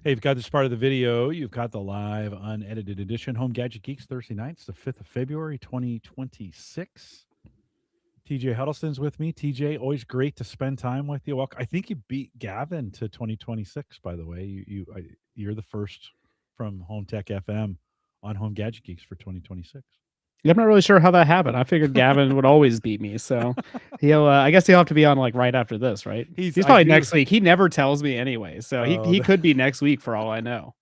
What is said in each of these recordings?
Hey, you've got this part of the video. You've got the live unedited edition. Home Gadget Geeks Thursday nights, the 5th of February, 2026. TJ Huddleston's with me. TJ, always great to spend time with you. Welcome. I think you beat Gavin to 2026, by the way. You're the first from Home Tech FM on Home Gadget Geeks for 2026. Yeah, I'm not really sure how that happened. I figured Gavin would always beat me, so he'll. I guess he'll have to be on like right after this, right? He's I probably do. next week. He never tells me anyway, so he could be next week for all I know.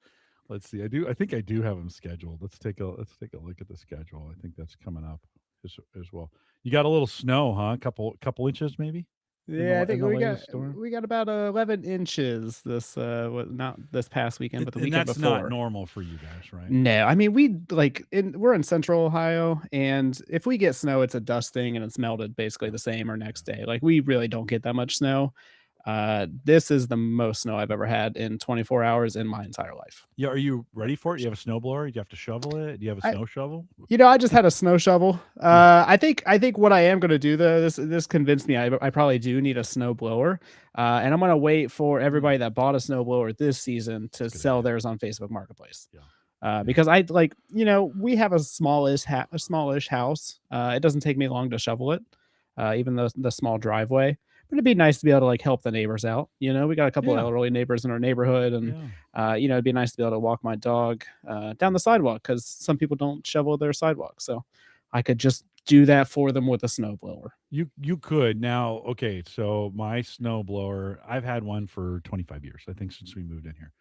Let's see. I think I do have him scheduled. Let's take a look at the schedule. I think that's coming up as well. You got a little snow, huh? Couple inches maybe in Yeah, I in think the we got latest storm. we got about 11 inches this not this past weekend, but the And weekend that's not before. normal for you guys, right? No, I mean we're in central Ohio, and if we get snow, it's a dust thing and it's melted basically the same or next day. Like we really don't get that much snow. This is the most snow I've ever had in 24 hours in my entire life. Yeah. Are you ready for it? You have a snowblower? Do you have to shovel it? Do you have a I snow shovel? I just had a snow shovel. Yeah. I think what I am gonna do though, this convinced me I probably do need a snow blower. And I'm gonna wait for everybody that bought a snow blower this season to Good sell idea. theirs on Facebook Marketplace. Yeah. Because I like, we have a smallish house. It doesn't take me long to shovel it, even though the small driveway. But it'd be nice to be able to like help the neighbors out. We got a couple of Yeah. elderly neighbors in our neighborhood, and Yeah. it'd be nice to be able to walk my dog down the sidewalk because some people don't shovel their sidewalk. So I could just do that for them with a snowblower. You could now. Okay, so my snow blower, I've had one for 25 years. I think since we moved in here,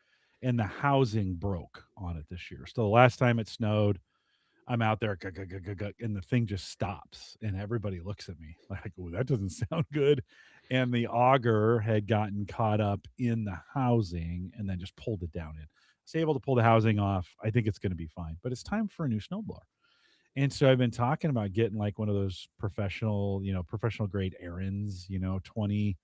and the housing broke on it this year. So the last time it snowed, I'm out there, and the thing just stops, and everybody looks at me like, "Oh, that doesn't sound good." And the auger had gotten caught up in the housing, and then just pulled it down. In, was able to pull the housing off. I think it's going to be fine, but it's time for a new snowblower. And so I've been talking about getting like one of those professional grade errands, 20,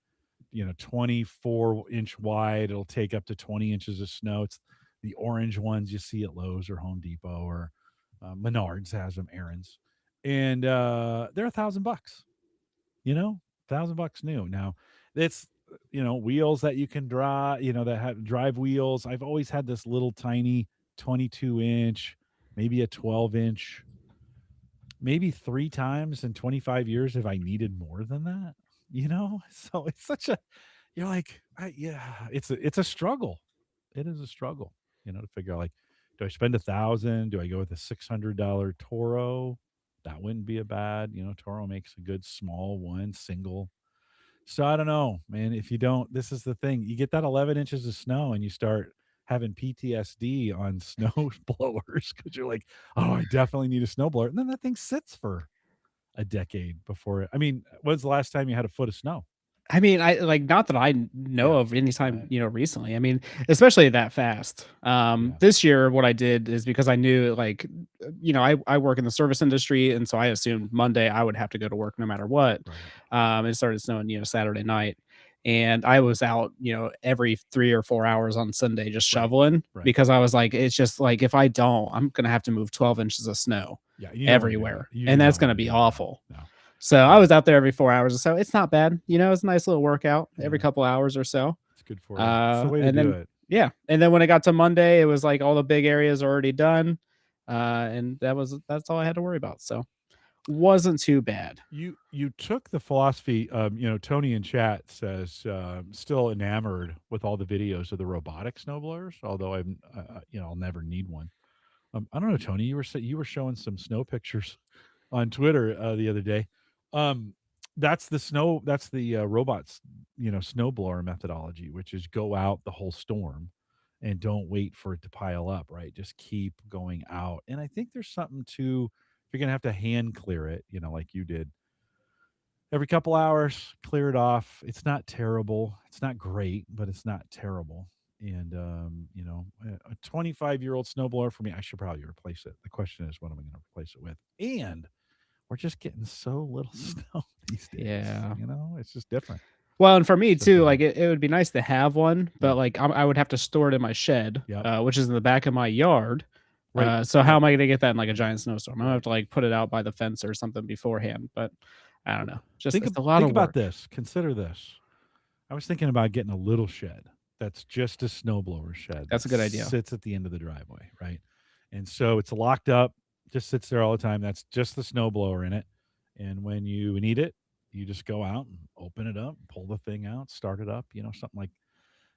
24-inch wide. It'll take up to 20 inches of snow. It's the orange ones you see at Lowe's or Home Depot or Menards has them errands. And they're $1,000, $1,000 new. Now it's, wheels that you can draw, that have drive wheels. I've always had this little tiny 22-inch, maybe a 12-inch, maybe 3 times in 25 years if I needed more than that, So it's such a you're like, yeah, it's a struggle. It is a struggle, to figure out, like, do I spend 1,000? Do I go with a $600 Toro? That wouldn't be a bad, Toro makes a good small one, single. So I don't know, man. If you don't, this is the thing. You get that 11 inches of snow and you start having PTSD on snow blowers because you're like, oh, I definitely need a snow blower. And then that thing sits for a decade before it. I mean, when's the last time you had a foot of snow? I mean, I like not that I know Yeah. of any time, Right. recently. I mean, especially that fast. Yeah. This year, what I did is because I knew, like, I work in the service industry, and so I assumed Monday I would have to go to work no matter what. Right. It started snowing, Saturday night, and I was out, every 3 or 4 hours on Sunday just Right. shoveling Right. because I was like, it's just like if I don't, I'm gonna have to move 12 inches of snow Yeah. You don't want to do that. everywhere, You do and not that's want gonna to be do that. awful. No. So I No. was out there every 4 hours or so. It's not bad. It's a nice little workout every Yeah. couple hours or so. It's good for you. It's the way to And do then it. yeah, and then when it got to Monday, it was like all the big areas are already done. And that's all I had to worry about. So wasn't too bad. You took the philosophy. Tony in chat says still enamored with all the videos of the robotic snowblowers. Although I'll never need one. I don't know, Tony. You were showing some snow pictures on Twitter the other day. That's the snow. That's the robots. Snowblower methodology, which is go out the whole storm, and don't wait for it to pile up. Right, just keep going out. And I think there's something to if you're gonna have to hand clear it, like you did every couple hours, clear it off. It's not terrible. It's not great, but it's not terrible. And a 25-year-old snowblower for me, I should probably replace it. The question is, what am I going to replace it with? And we're just getting so little snow these days. Yeah. It's just different. Well, and for me It's too, different. like it would be nice to have one, but Yeah. like I would have to store it in my shed, Yep. which is in the back of my yard. Right. So how Yep. am I gonna get that in like a giant snowstorm? I'm gonna Right. have to like put it out by the fence or something beforehand. But I don't know. Just Think it's a lot think of about work. this. Consider this. I was thinking about getting a little shed. that's just a snowblower shed That's that a good idea. sits at the end of the driveway, right? And so it's locked up, just sits there all the time. That's just the snowblower in it. And when you need it, you just go out and open it up, pull the thing out, start it up,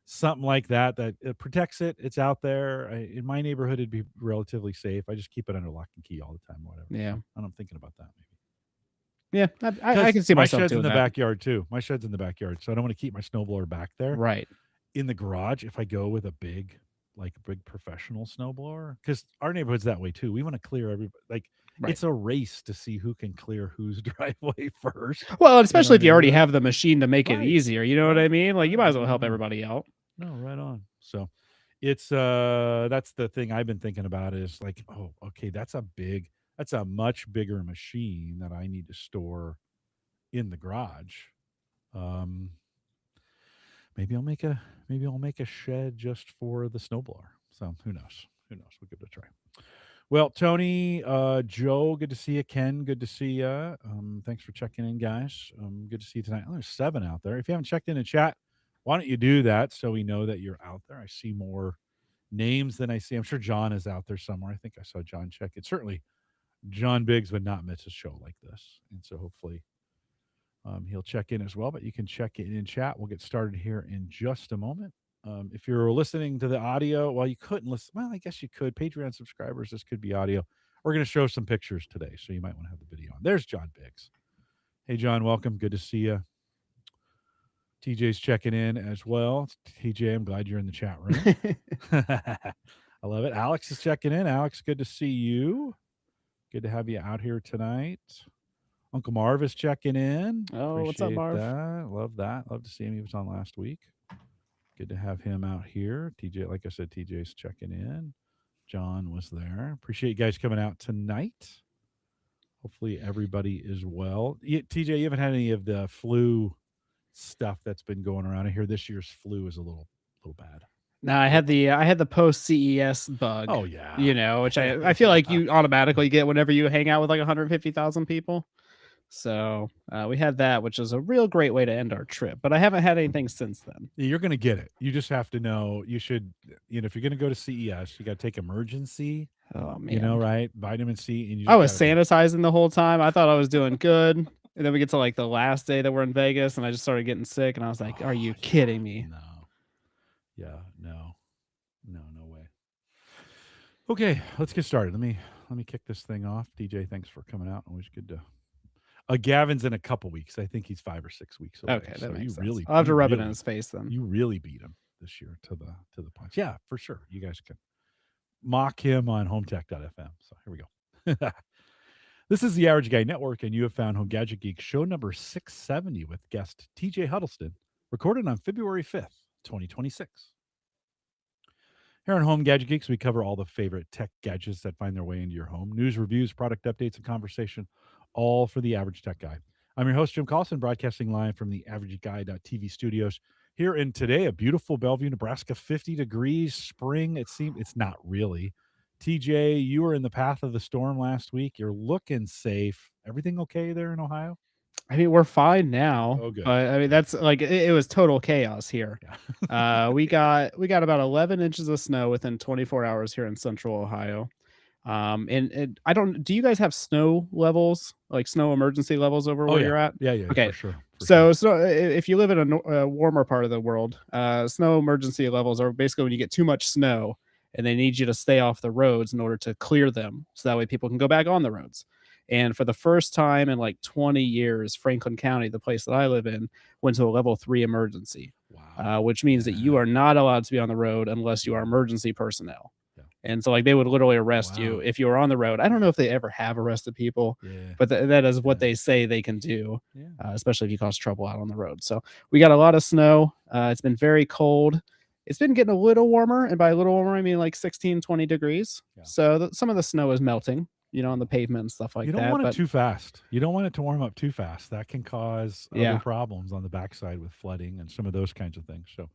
something like that that it protects it. It's out there. In my neighborhood, it'd be relatively safe. I just keep it under lock and key all the time, whatever. Yeah. So, and I'm thinking about that maybe. Yeah, I Because can see my myself shed's in doing the that. backyard too. My shed's in the backyard, so I don't want to keep my snowblower back there. Right. In the garage, if I go with a big professional snowblower, because our neighborhood's that way too. We want to clear everybody. Like Right. it's a race to see who can clear whose driveway first Well, and in especially our if you already neighborhood. have the machine to make it Right, easier, you know what I right, mean? Like, you might right. as well help Right on. everybody out. No, right on. So it's that's the thing I've been thinking about is like, oh, okay, that's a much bigger machine that I need to store in the garage. Um, maybe I'll make a shed just for the snowblower. So who knows? Who knows? We'll give it a try. Well, Tony, Joe, good to see you. Ken, good to see you. Thanks for checking in, guys. Good to see you tonight. Oh, there's 7 out there. If you haven't checked in chat, why don't you do that so we know that you're out there? I see more names than I see. I'm sure John is out there somewhere. I think I saw John check it. Certainly, John Biggs would not miss a show like this, and so hopefully he'll check in as well. But you can check in chat. We'll get started here in just a moment. If you're listening to the audio, well, you couldn't listen. Well, I guess you could. Patreon subscribers, this could be audio. We're going to show some pictures today, so you might want to have the video on. There's John Biggs. Hey, John, welcome. Good to see you. TJ's checking in as well. TJ, I'm glad you're in the chat room. I love it. Alex is checking in. Alex, good to see you. Good to have you out here tonight. Uncle Marv is checking in. Oh, what's up, Appreciate Marv? that. Love that. Love to see him. He was on last week. Good to have him out here. TJ, like I said, TJ's checking in. John was there. Appreciate you guys coming out tonight. Hopefully everybody is well. TJ, you haven't had any of the flu stuff that's been going around. I hear this year's flu is a little bad. No, I had the post CES bug. Oh yeah. You know, which I feel like you automatically get whenever you hang out with like 150,000 people. So we had that, which is a real great way to end our trip. But I haven't had anything since then. You're going to get it. You just have to know. You should, if you're going to go to CES, you got to take emergency. Oh man, right? Vitamin C. And I was sanitizing the whole time. I thought I was doing good, and then we get to like the last day that we're in Vegas, and I just started getting sick, and I was like, "Are you kidding me?" No. Yeah. No. No way. Okay, let's get started. Let me kick this thing off. DJ, thanks for coming out. Always good to. Gavin's in a couple weeks. I think he's 5 or 6 weeks away. Okay, that makes sense. Really, I'll have to rub it in his face then. You really beat him this year to the punch. Yeah, for sure. You guys can mock him on hometech.fm. So here we go. This is the Average Guy Network, and you have found Home Gadget Geeks show number 670 with guest TJ Huddleston, recorded on February 5th, 2026. Here on Home Gadget Geeks, we cover all the favorite tech gadgets that find their way into your home. News, reviews, product updates, and conversation, all for the average tech guy. I'm your host, Jim Collison, broadcasting live from the AverageGuy.tv studios here in today, a beautiful Bellevue, Nebraska, 50 degrees, spring. It's not really. TJ, you were in the path of the storm last week. You're looking safe. Everything okay there in Ohio? I mean, we're fine now. Oh, good. But I mean, that's like it was total chaos here. Yeah. We got about 11 inches of snow within 24 hours here in Central Ohio. And I don't. Do you guys have snow levels, like snow emergency levels over where you're at? Yeah. Okay. For sure. So if you live in a warmer part of the world, snow emergency levels are basically when you get too much snow and they need you to stay off the roads in order to clear them, so that way people can go back on the roads. And for the first time in like 20 years, Franklin County, the place that I live in, went to a level 3 emergency. Wow. Which means that you are not allowed to be on the road unless you are emergency personnel. Yeah. And so like they would literally arrest you if you were on the road. I don't know if they ever have arrested people, but that is what they say they can do, especially if you cause trouble out on the road. So we got a lot of snow. It's been very cold. It's been getting a little warmer. And by a little warmer, I mean like 16, 20 degrees. Yeah. So some of the snow is melting, on the pavement and stuff like that. You don't want it too fast. You don't want it to warm up too fast. That can cause other problems on the backside with flooding and some of those kinds of things. So,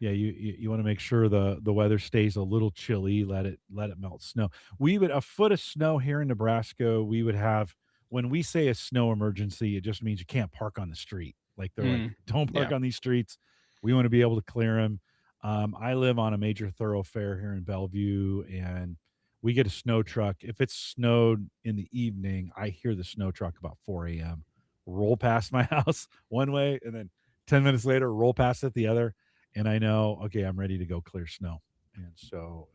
yeah, you want to make sure the weather stays a little chilly. Let it melt snow. A foot of snow here in Nebraska. We would have, when we say a snow emergency, it just means you can't park on the street. Like they're like, don't park on these streets. We want to be able to clear them. I live on a major thoroughfare here in Bellevue, and we get a snow truck. If it's snowed in the evening, I hear the snow truck about 4 a.m. roll past my house one way, and then 10 minutes later, roll past it the other, and I know, okay, I'm ready to go clear snow. And so,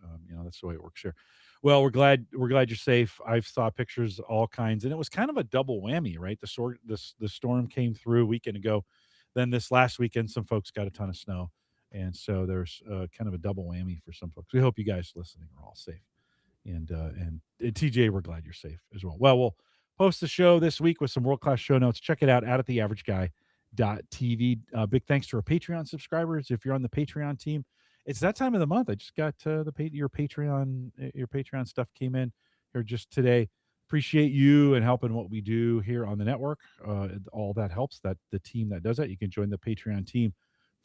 that's the way it works here. Well, we're glad you're safe. I've saw pictures, all kinds, and it was kind of a double whammy, right? The storm came through a weekend ago, then this last weekend, some folks got a ton of snow, and so there's kind of a double whammy for some folks. We hope you guys listening are all safe, and TJ, we're glad you're safe as well. Well, we'll post the show this week with some world class show notes. Check it out at theaverageguy.tv. Big thanks to our Patreon subscribers. If you're on the Patreon team, it's that time of the month. I just got your Patreon stuff came in here just today. Appreciate you and helping what we do here on the network. All that helps. That the team that does that, you can join the Patreon team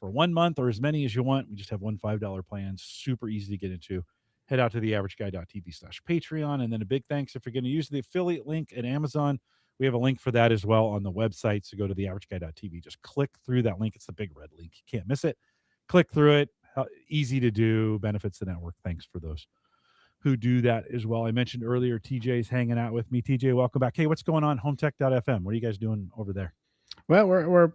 for 1 month or as many as you want. We just have one $5 plan. Super easy to get into. Head out to theaverageguy.tv/Patreon. And then a big thanks if you're going to use the affiliate link at Amazon. We have a link for that as well on the website. So go to theaverageguy.tv. Just click through that link. It's the big red link. You can't miss it. Click through it. Easy to do. Benefits the network. Thanks for those who do that as well. I mentioned earlier, TJ's hanging out with me. TJ, welcome back. Hey, what's going on? HomeTech.fm. What are you guys doing over there? Well, we're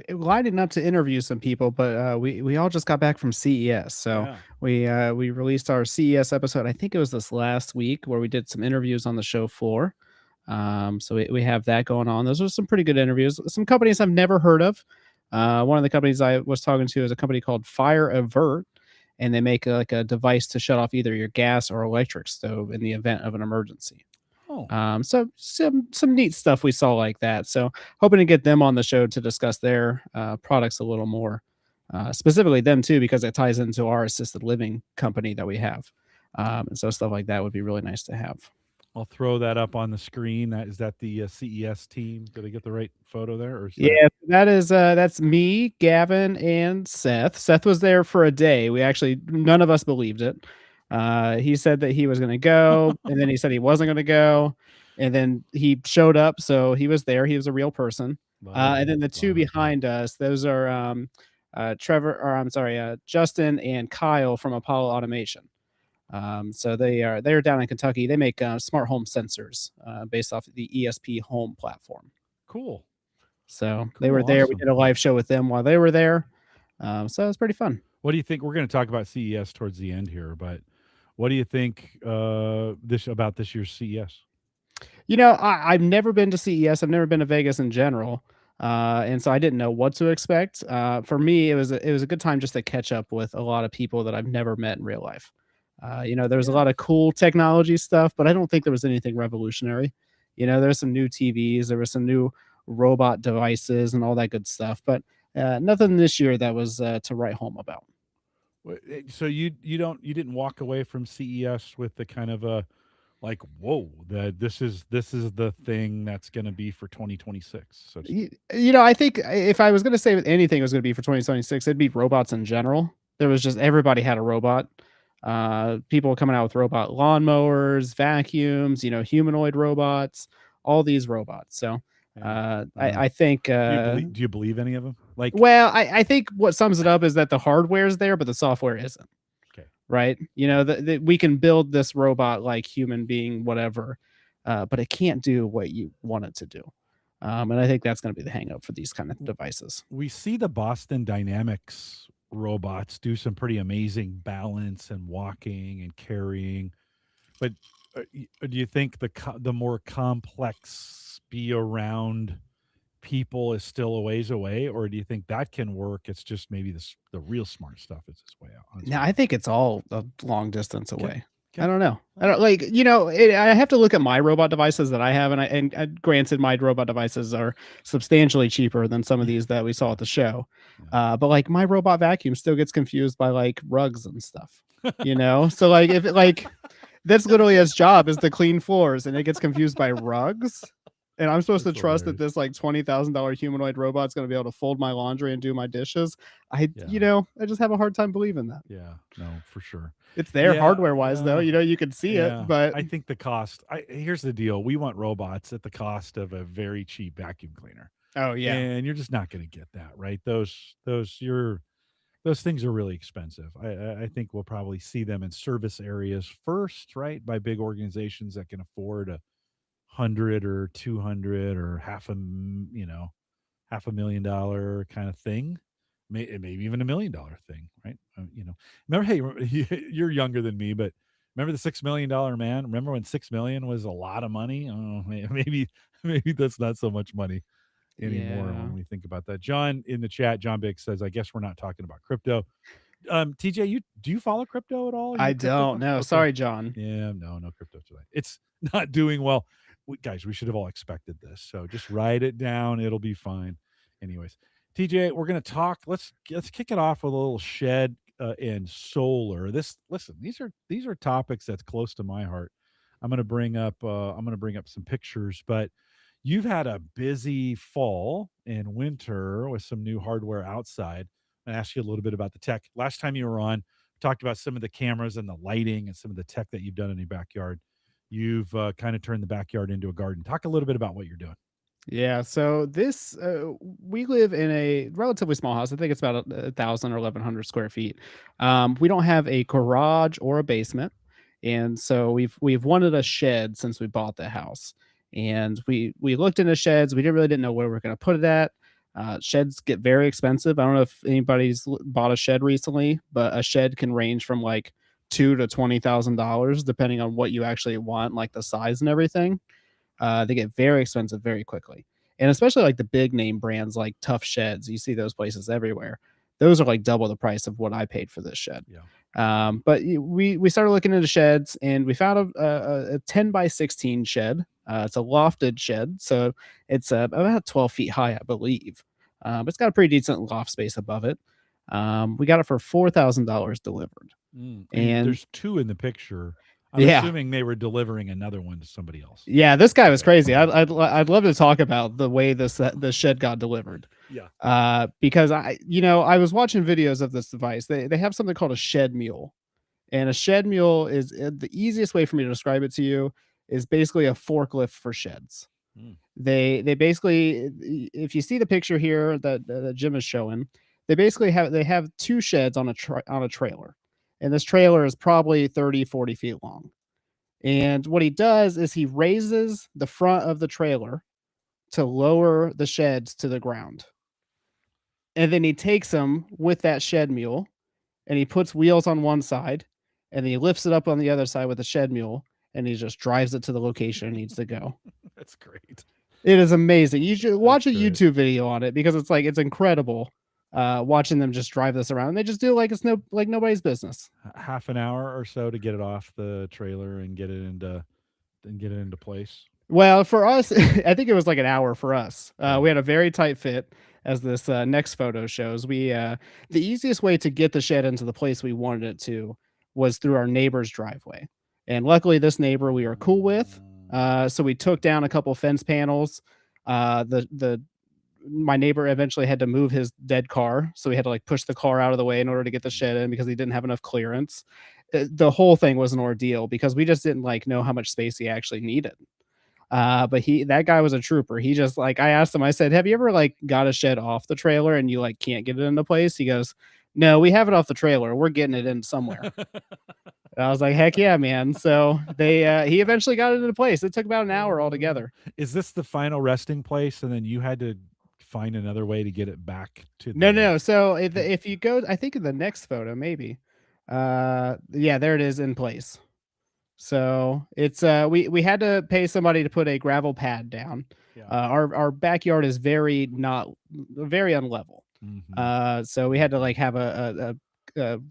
lining up to interview some people, but we all just got back from CES, so Yeah. we released our CES episode. I think it was this last week where we did some interviews on the show floor. So we have that going on. Those are some pretty good interviews. Some companies I've never heard of. One of the companies I was talking to is a company called Fire Avert, and they make like a device to shut off either your gas or electric stove in the event of an emergency. Oh, So some neat stuff we saw like that. So hoping to get them on the show to discuss their products a little more, specifically them too, because it ties into our assisted living company that we have. And so stuff like that would be really nice to have. I'll throw that up on the screen. Is that the CES team? Did I get the right photo there, or is that? Yeah, that's me, Gavin, and Seth. Seth was there for a day. We actually none of us believed it. He said that he was going to go, and then he said he wasn't going to go, and then he showed up. So he was there. He was a real person. And then the two behind us, those are Trevor, or I'm sorry, Justin and Kyle from Apollo Automation. So they're down in Kentucky. They make smart home sensors based off of the ESP Home platform. Cool. So they were there. We Awesome. did a live show with them while they were there. So it was pretty fun. What do you think? We're going to talk about CES towards the end here, but what do you think about this year's CES? I've never been to CES. I've never been to Vegas in general. And so I didn't know what to expect. For me, it was a good time just to catch up with a lot of people that I've never met in real life. There was a lot of cool technology stuff, but I don't think there was anything revolutionary. There's some new TVs, there was some new robot devices and all that good stuff, but nothing this year that was to write home about. So you didn't walk away from CES with the kind of a like, whoa, that this is the thing that's going to be for 2026. So I think if I was going to say anything was going to be for 2026, it'd be robots in general. There was just everybody had a robot. People coming out with robot lawnmowers, vacuums, humanoid robots, all these robots. So I think. Do you believe any of them? Well, I think what sums it up is that the hardware is there, but the software isn't. Okay. Right? We can build this robot like human being, whatever, but it can't do what you want it to do. And I think that's going to be the hang up for these kind of devices. We see the Boston Dynamics robots do some pretty amazing balance and walking and carrying, but do you think the more complex be around people is still a ways away, or do you think that can work? It's just maybe the real smart stuff is its way out. No, I think it's all a long distance away. Okay. I don't know. I don't I have to look at my robot devices that I have, and granted, my robot devices are substantially cheaper than some of these that we saw at the show. But like my robot vacuum still gets confused by like rugs and stuff. So like if it like that's literally its job is to clean floors, and it gets confused by rugs. And I'm supposed to trust that this like $20,000 humanoid robot's going to be able to fold my laundry and do my dishes. I just have a hard time believing that. Yeah, no, for sure. It's there hardware wise though. You can see it, but I think the cost. Here's the deal: we want robots at the cost of a very cheap vacuum cleaner. Oh yeah, and you're just not going to get that, right? Those you're those things are really expensive. I think we'll probably see them in service areas first, right? By big organizations that can afford a 100 or 200 or $500,000 kind of thing, maybe even $1 million thing, right? Remember, hey, you're younger than me, but remember the $6 million man? Remember when 6 million was a lot of money? Oh, maybe that's not so much money anymore Yeah. when we think about that. John in the chat, John Big says, "I guess we're not talking about crypto." TJ, do you follow crypto at all? Are you I a crypto don't guy? know. Okay. Sorry, John. Yeah, no crypto today. It's not doing well. Guys, we should have all expected this. So just write it down. It'll be fine. Anyways, TJ, we're gonna talk. Let's kick it off with a little shed and solar. Listen, these are topics that's close to my heart. I'm gonna bring up some pictures, but you've had a busy fall and winter with some new hardware outside. I asked you a little bit about the tech. Last time you were on, we talked about some of the cameras and the lighting and some of the tech that you've done in your backyard. You've kind of turned the backyard into a garden. Talk a little bit about what you're doing. Yeah, so this we live in a relatively small house. I think it's about 1,000 or 1,100 square feet. We don't have a garage or a basement, and so we've wanted a shed since we bought the house. And we looked into sheds. We didn't know where we're going to put it at. Sheds get very expensive. I don't know if anybody's bought a shed recently, but a shed can range from like $2,000 to $20,000 depending on what you actually want, like the size and everything. They get very expensive very quickly. And especially like the big name brands like Tough Sheds, you see those places everywhere. Those are like double the price of what I paid for this shed. Yeah. But we started looking into sheds and we found a 10 by 16 shed. It's a lofted shed, so it's about 12 feet high, I believe. But it's got a pretty decent loft space above it. We got it for $4,000 delivered, And and there's two in the picture. I'm yeah, assuming they were delivering another one to somebody else. yeah, this guy was crazy. I'd love to talk about the way the shed got delivered. Yeah. Because I was watching videos of this device. They have something called a shed mule, and a shed mule is the easiest way for me to describe it to you is basically a forklift for sheds. Mm. They basically, if you see the picture here that Jim is showing, they have two sheds on a trailer, and this trailer is probably 30 40 feet long. And what he does is he raises the front of the trailer to lower the sheds to the ground. And then he takes them with that shed mule and he puts wheels on one side and he lifts it up on the other side with the shed mule and he just drives it to the location it needs to go. That's great. It is amazing. You should watch a That's great. YouTube video on it because it's incredible watching them just drive this around. And they just do it like it's nobody's business. Half an hour or so to get it off the trailer and get it into place. Well, for us, I think it was like an hour for us. Yeah. We had a very tight fit, as this next photo shows. The easiest way to get the shed into the place we wanted it to was through our neighbor's driveway, and luckily, this neighbor we were cool with. So we took down a couple fence panels. The My neighbor eventually had to move his dead car, so we had to like push the car out of the way in order to get the shed in because he didn't have enough clearance. The whole thing was an ordeal because we just didn't like know how much space he actually needed. But that guy was a trooper. He just like I asked him, I said, "Have you ever like got a shed off the trailer and you like can't get it into place?" He goes, "No, we have it off the trailer. We're getting it in somewhere." And I was like, "Heck yeah, man!" So he eventually got it into place. It took about an hour altogether. Is this the final resting place, and then you had to find another way to get it back to No, the? no. So if you go, I think in the next photo, maybe. Yeah, there it is in place. So it's we had to pay somebody to put a gravel pad down. Yeah. Our backyard is very unlevel. So we had to like have a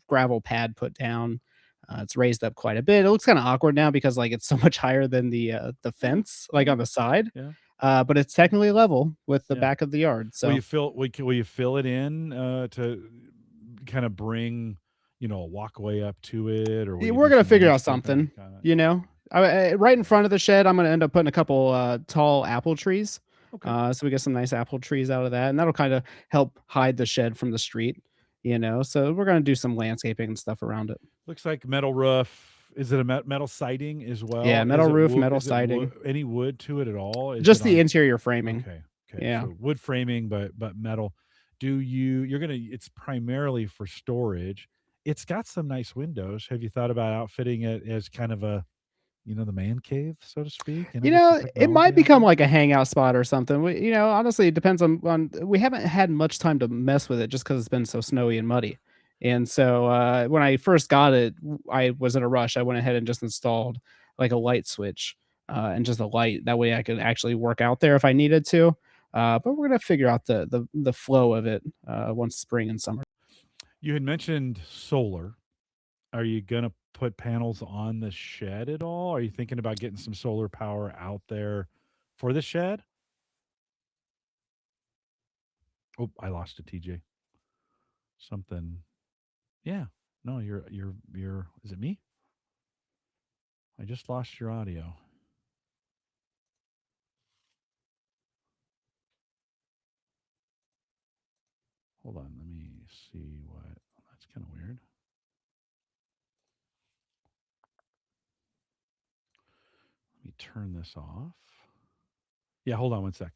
gravel pad put down. It's raised up quite a bit. It looks kind of awkward now because like it's so much higher than the fence, like on the side. Yeah. But it's technically level with the Yeah. back of the yard. So Will you fill it in to kind of bring a walkway up to it, or will you we're do gonna some figure out landscaping? something. Right in front of the shed, I'm gonna end up putting a couple tall apple trees. Okay. So we get some nice apple trees out of that, and that'll kind of help hide the shed from the street. So we're gonna do some landscaping and stuff around it. Looks like metal roof. Is it a metal siding as Yeah, well? metal Is it roof, wood? metal Is it siding, any wood to it at all? Is it just the on? interior framing. Okay. Okay. Yeah. So wood framing, but metal. you're gonna it's primarily for storage. It's got some nice windows. Have you thought about outfitting it as kind of a, the man cave, so to speak, get some It technology might out become there? like a hangout spot or something. Honestly, it depends on we haven't had much time to mess with it just because 'cause it's been so snowy and muddy. And so, when I first got it, I was in a rush. I went ahead and just installed like a light switch, and just a light. That way I could actually work out there if I needed to. But we're gonna figure out the flow of it, once spring and summer. You had mentioned solar. Are you gonna put panels on the shed at all? Are you thinking about getting some solar power out there for the shed? Oh, I lost it, TJ. Something. Yeah. No, you're is it me? I just lost your audio. Hold on, let me see what. That's kind of weird. Let me turn this off. Yeah, hold on one sec.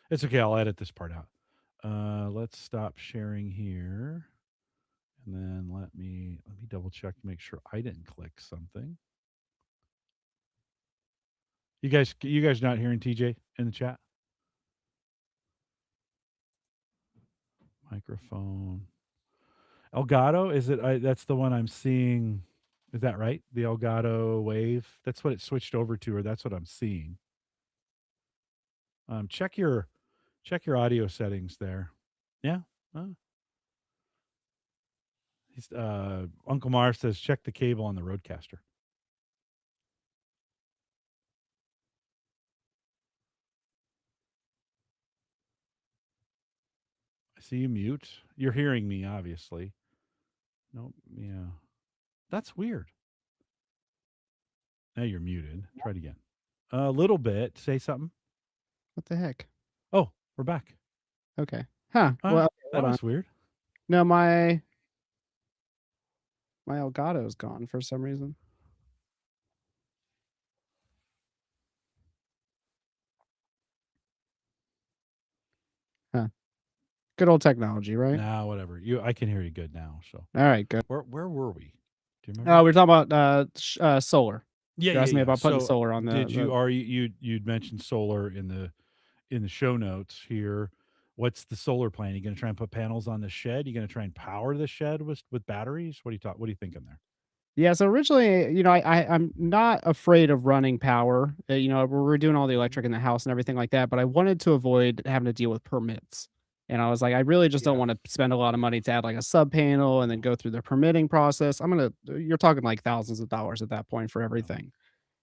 It's okay. I'll edit this part out. Let's stop sharing here, and then let me double check to make sure I didn't click something. You guys not hearing TJ in the chat? Microphone. Elgato, is it? That's the one I'm seeing. Is that right? The Elgato Wave. That's what it switched over to, or that's what I'm seeing. Check your audio settings there. Yeah. Oh, Uncle Marv says check the cable on the Roadcaster. I see you mute. You're hearing me, obviously. Nope. Yeah. That's weird. Now you're muted. Try it again. A little bit. Say something. What the heck? Oh, we're back. Okay. Huh. Well, okay, That hold on. was weird. No, my Elgato's gone for some reason. Huh. Good old technology, right? Nah, whatever. I can hear you good now. So All right, good. where were we? Do you Oh, remember? we are talking about solar. Yeah, You're yeah, asking me yeah. about putting So solar on did the you are you'd mentioned solar in the show notes here. What's the solar plan? You going to try and put panels on the shed? You going to try and power the shed with batteries? What are you thinking there? Yeah, so originally, I'm not afraid of running power. We're doing all the Mhm. electric in the house and everything like that, but I wanted to avoid having to deal with permits. And I was like, I really just don't Yeah. want to spend a lot of money to add like a sub panel and then go through the permitting process. You're talking like thousands of dollars at that point for Yeah. everything.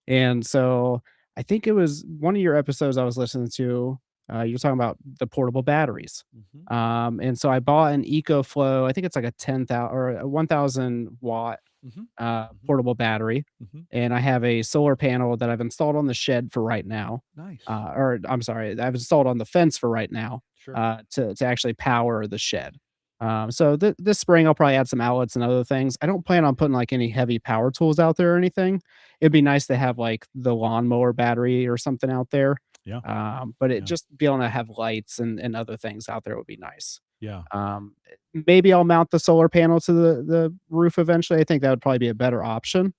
And so I think it was one of your episodes I was listening to. You were talking about the portable batteries. Mhm. And so I bought an EcoFlow. I think it's like a 10,000 or a 1,000 watt Mhm. Mhm. portable battery, Mhm. and I have a solar panel that I've installed on the shed for right now. Nice. Or I'm sorry, I've installed on the fence for right now, Sure. to actually power the shed. So this spring I'll probably add some outlets and other things. I don't plan on putting like any heavy power tools out there or anything. It'd be nice to have like the lawnmower battery or something out there. Yeah. But it Yeah. just be able to have lights and other things out there would be nice. Yeah. Um, Maybe I'll mount the solar panel to the roof eventually. I think that would probably be a better option.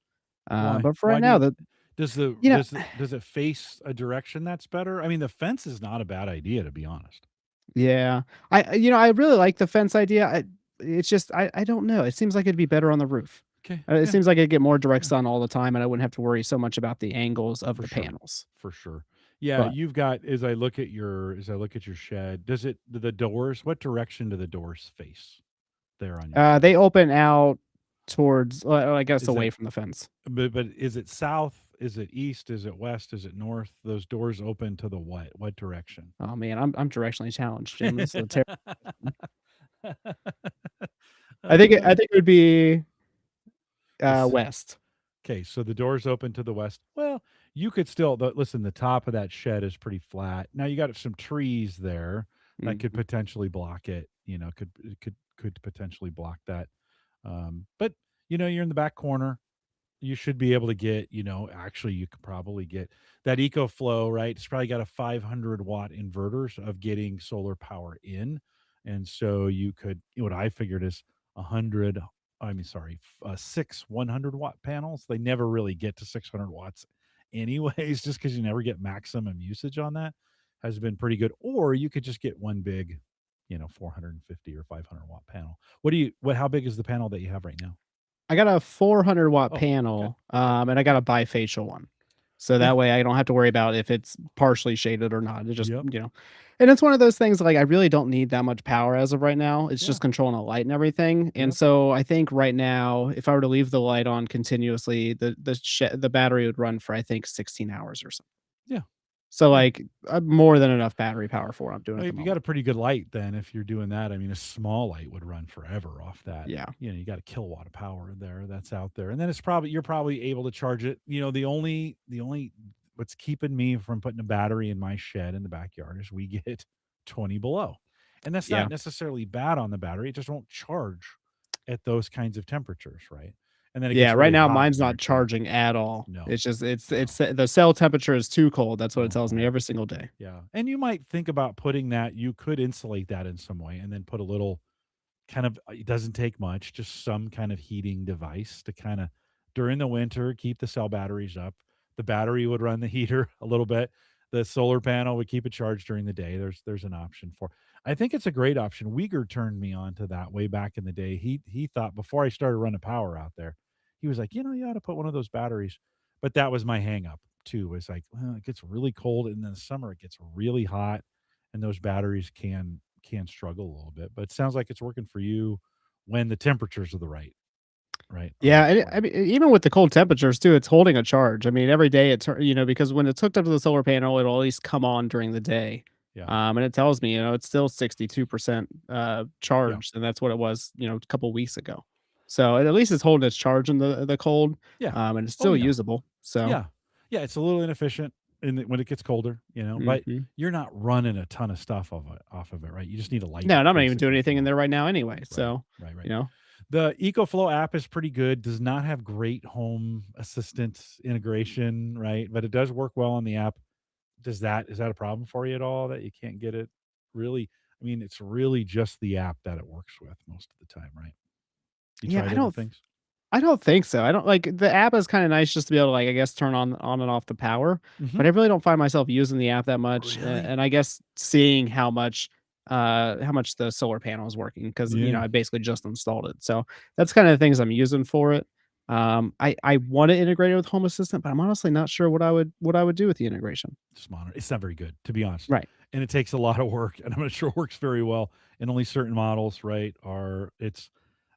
Why? But for right Why do now, you does the you know, does it face a direction that's better? I mean, the fence is not a bad idea, to be honest. yeah, I really like the fence idea. It's just I don't know. It seems like it'd be better on the roof. Okay. It Yeah. seems like I'd get more direct Yeah. sun all the time, and I wouldn't have to worry so much about the angles of For the sure. panels. For sure. Yeah, But you've got as I look at your shed, does it the doors, what direction do the doors face there on your shed? they open out towards, I guess, Is it away from the fence. but is it south? Is it east? Is it west? Is it north? Those doors open to the what? What direction? Oh man, I'm directionally challenged, Jim. This is a terrible. I Uh, think it would be this west. Okay, so the doors open to the west. Well, you could still listen. The top of that shed is pretty flat. Now you got some trees there that could Mhm. potentially block it. Could potentially block that. But you're in the back corner. You should be able to get. Actually, you could probably get that EcoFlow. Right, it's probably got a 500-watt inverter of getting solar power in, And so you could, what I figured is 100, I mean, sorry, 6 100-watt panels. They never really get to 600 watts anyways, just because you never get maximum usage on that has been pretty good. Or you could just get one big, 450 or 500-watt panel. How big is the panel that you have right now? I got a 400-watt Oh, okay. panel, and I got a bifacial one. So Yeah. that way I don't have to worry about if it's partially shaded or not. It just, Yep. and it's one of those things, like, I really don't need that much power as of right now. It's Yeah. just controlling the light and everything. And Yep. so I think right now, if I were to leave the light on continuously, the battery would run for, I think, 16 hours or something. Yeah. So, Yeah. like, more than enough battery power for what I'm doing Well, at the if you got moment. a pretty good light, then if you're doing that, I mean, a small light would run forever off that. Yeah. You got a kilowatt of power there that's out there, and then you're probably able to charge it. The only what's keeping me from putting a battery in my shed in the backyard is we get 20 below, and that's Yeah. not necessarily bad on the battery. It just won't charge at those kinds of temperatures, right? And then it Yeah, gets right really now hot mine's not very quick. charging at all. No, It's just no. the cell temperature is too cold. That's what it tells me Uh-huh. every single day. Yeah, and you might think about putting that. You could insulate that in some way, and then put a little kind of. It doesn't take much, just some kind of heating device to kind of during the winter keep the cell batteries up. The battery would run the heater a little bit. The solar panel would keep it charged during the day. There's an option for. I think it's a great option. Uyghur turned me on to that way back in the day. He thought before I started running power out there, he was like, you ought to put one of those batteries. But that was my hang up too. It's like, well, it gets really cold, and in the summer it gets really hot, and those batteries can struggle a little bit. But it sounds like it's working for you when the temperatures are are Yeah, right and for I you. mean, even with the cold temperatures too, it's holding a charge. I mean, every day because when it's hooked up to the solar panel, it'll at least come on during the day. Yeah, And it tells me, it's still 62% yeah, charged, and that's what it was, a couple weeks ago. So at least it's holding its charge in the cold, yeah. and it's Oh still yeah, usable. So, yeah, yeah. It's a little inefficient when it gets colder, but mhm. you're not running a ton of stuff off of it, right? You just need a light No, and I'm not even doing basically anything from in it. there right now anyway. Right, So, right, right. you know. The EcoFlow app is pretty good. Does not have great home assistant integration, right? But it does work well on the app. Is that a problem for you at all that you can't get it really? I mean, it's really just the app that it works with most of the time, right? You Yeah, tried other things? I don't think so. I don't like the app is kinda nice just to be able to, like, I guess, turn on and off the power, Mhm. but I really don't find myself using the app that much, Really? and I guess seeing how much the solar panel is working because Yeah. I basically just installed it. So that's kind of the things I'm using for it. I want to integrate it with Home Assistant, but I'm honestly not sure what I would do with the integration. Just monitor. It's not very good, to be honest. Right. And it takes a lot of work, and I'm not sure it works very well. And only certain models, right, are it's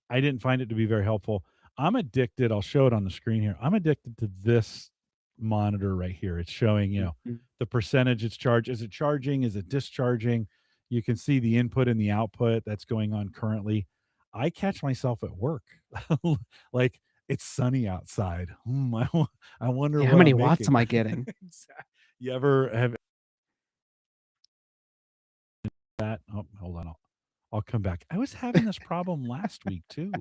I didn't find it to be very helpful. I'm addicted. I'll show it on the screen here. I'm addicted to this monitor right here. It's showing, Mhm. the percentage it's charged. Is it charging? Is it discharging? You can see the input and the output that's going on currently. I catch myself at work. Like it's sunny outside. I wonder Yeah, how what many I'm watts making. am I getting? You ever have that? Oh, hold on. I'll come back. I was having this problem last week too.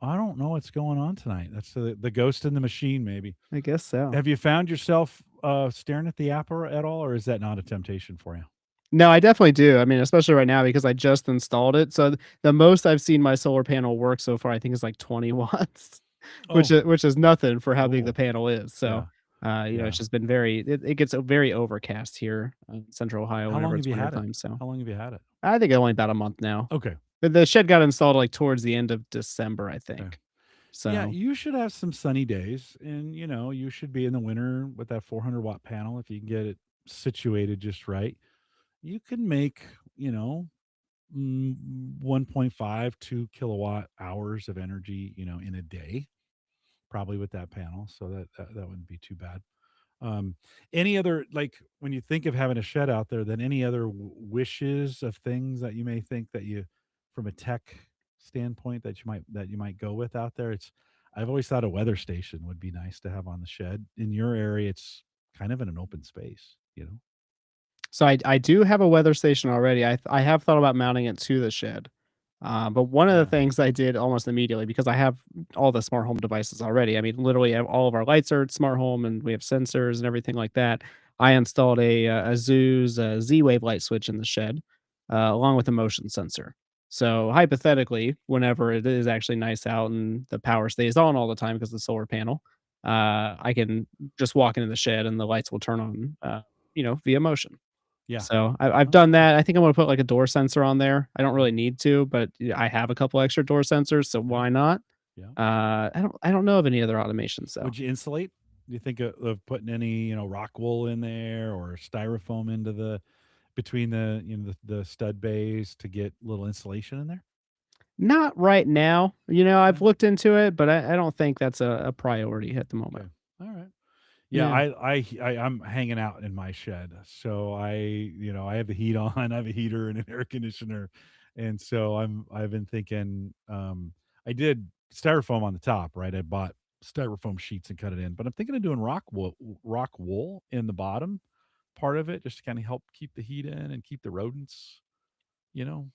I don't know what's going on tonight. That's the ghost in the machine, maybe. I guess so. Have you found yourself staring at the app at all, or is that not a temptation for you? No, I definitely do. I mean, especially right now because I just installed it. So the most I've seen my solar panel work so far, I think, is like 20 watts, Oh, which is nothing for how big the oh, panel is. So, yeah, it's yeah. just been it gets very overcast here in Central Ohio How whenever long have it's you winter had it? time. So How long have you had it? I think only about a month now. Okay, But the shed got installed like towards the end of December, I okay. think. Yeah, So you should have some sunny days, and you should be in the winter with that 400-watt panel if you can get it situated just right. You can make 1.5 2 kilowatt hours of energy in a day, probably with that panel, so that wouldn't be too bad. um any other, like, when you think of having a shed out there, then any other wishes of things that you may think that you from a tech standpoint that you might go with out there? I've always thought a weather station would be nice to have on the shed. In your area, it's kind of in an open space. so I do have a weather station already. I have thought about mounting it to the shed. But one of the Yeah. things I did almost immediately because I have all the smart home devices already. I mean, literally, all of our lights are smart home, and we have sensors and everything like that. I installed a Zoo's Z-Wave light switch in the shed, along with a motion sensor. So hypothetically, whenever it is actually nice out and the power stays on all the time because of the solar panel, I can just walk into the shed and the lights will turn on, via motion. Yeah. So I've Oh, done cool. that. I think I'm gonna put like a door sensor on there. I don't really need to, but I have a couple extra door sensors, so Yeah. why not? Yeah. I don't know of any other automations though. Would you insulate? Do you think of putting any, rock wool in there or styrofoam into the between the, the stud bays to get little insulation in there? Not right now. I've Okay. looked into it, but I don't think that's a priority at the moment. Okay. All right. Yeah, Yeah. I'm hanging out in my shed, so I have the heat on, I have a heater and an air conditioner, and so I've been thinking, I did styrofoam on the top, right? I bought styrofoam sheets and cut it in, but I'm thinking of doing rock wool in the bottom part of it, just to kind of help keep the heat in and keep the rodents, you know,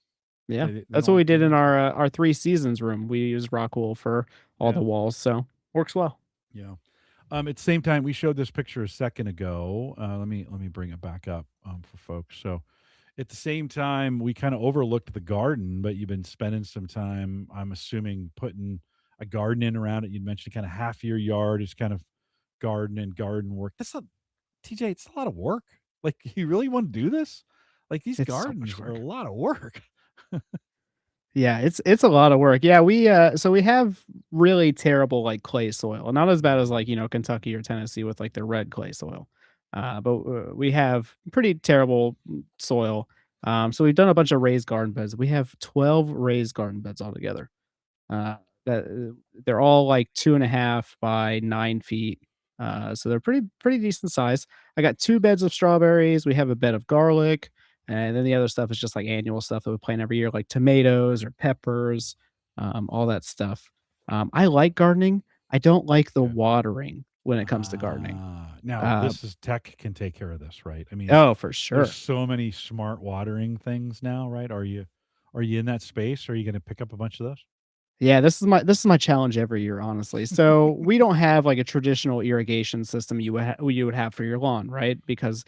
Yeah. they That's don't what we like did being in inside. our Three Seasons room. We used rock wool for all the Yeah, walls, so works well. yeah. At the same time, we showed this picture a second ago. Let me bring it back up for folks. So at the same time, we kind of overlooked the garden, but you've been spending some time, I'm assuming, putting a garden in around it. You'd mentioned kind of half your yard is kind of garden and garden work. That's a TJ. It's a lot of work. Like, you really want to do this? Like, these It's so much gardens are a work. lot of work. Yeah, it's a lot of work. Yeah, we have really terrible, like, clay soil. Not as bad as, like, Kentucky or Tennessee with, like, their red clay soil. But we have pretty terrible soil. So we've done a bunch of raised garden beds. We have 12 raised garden beds altogether. Uh, they're all like 2.5 by 9 feet. So they're pretty decent size. I got 2 beds of strawberries. We have a bed of garlic, and then the other stuff is just like annual stuff that we plant every year, like tomatoes or peppers, all that stuff. I like gardening. I don't like the Okay. watering when it comes to gardening. Now Uh, this is tech can take care of this, right? I mean, oh, for there's sure. so many smart watering things now, right? Are you in that space? Are you gonna pick up a bunch of those? Yeah, this is my challenge every year, honestly. So we don't have like a traditional irrigation system you would have for your lawn, right? Because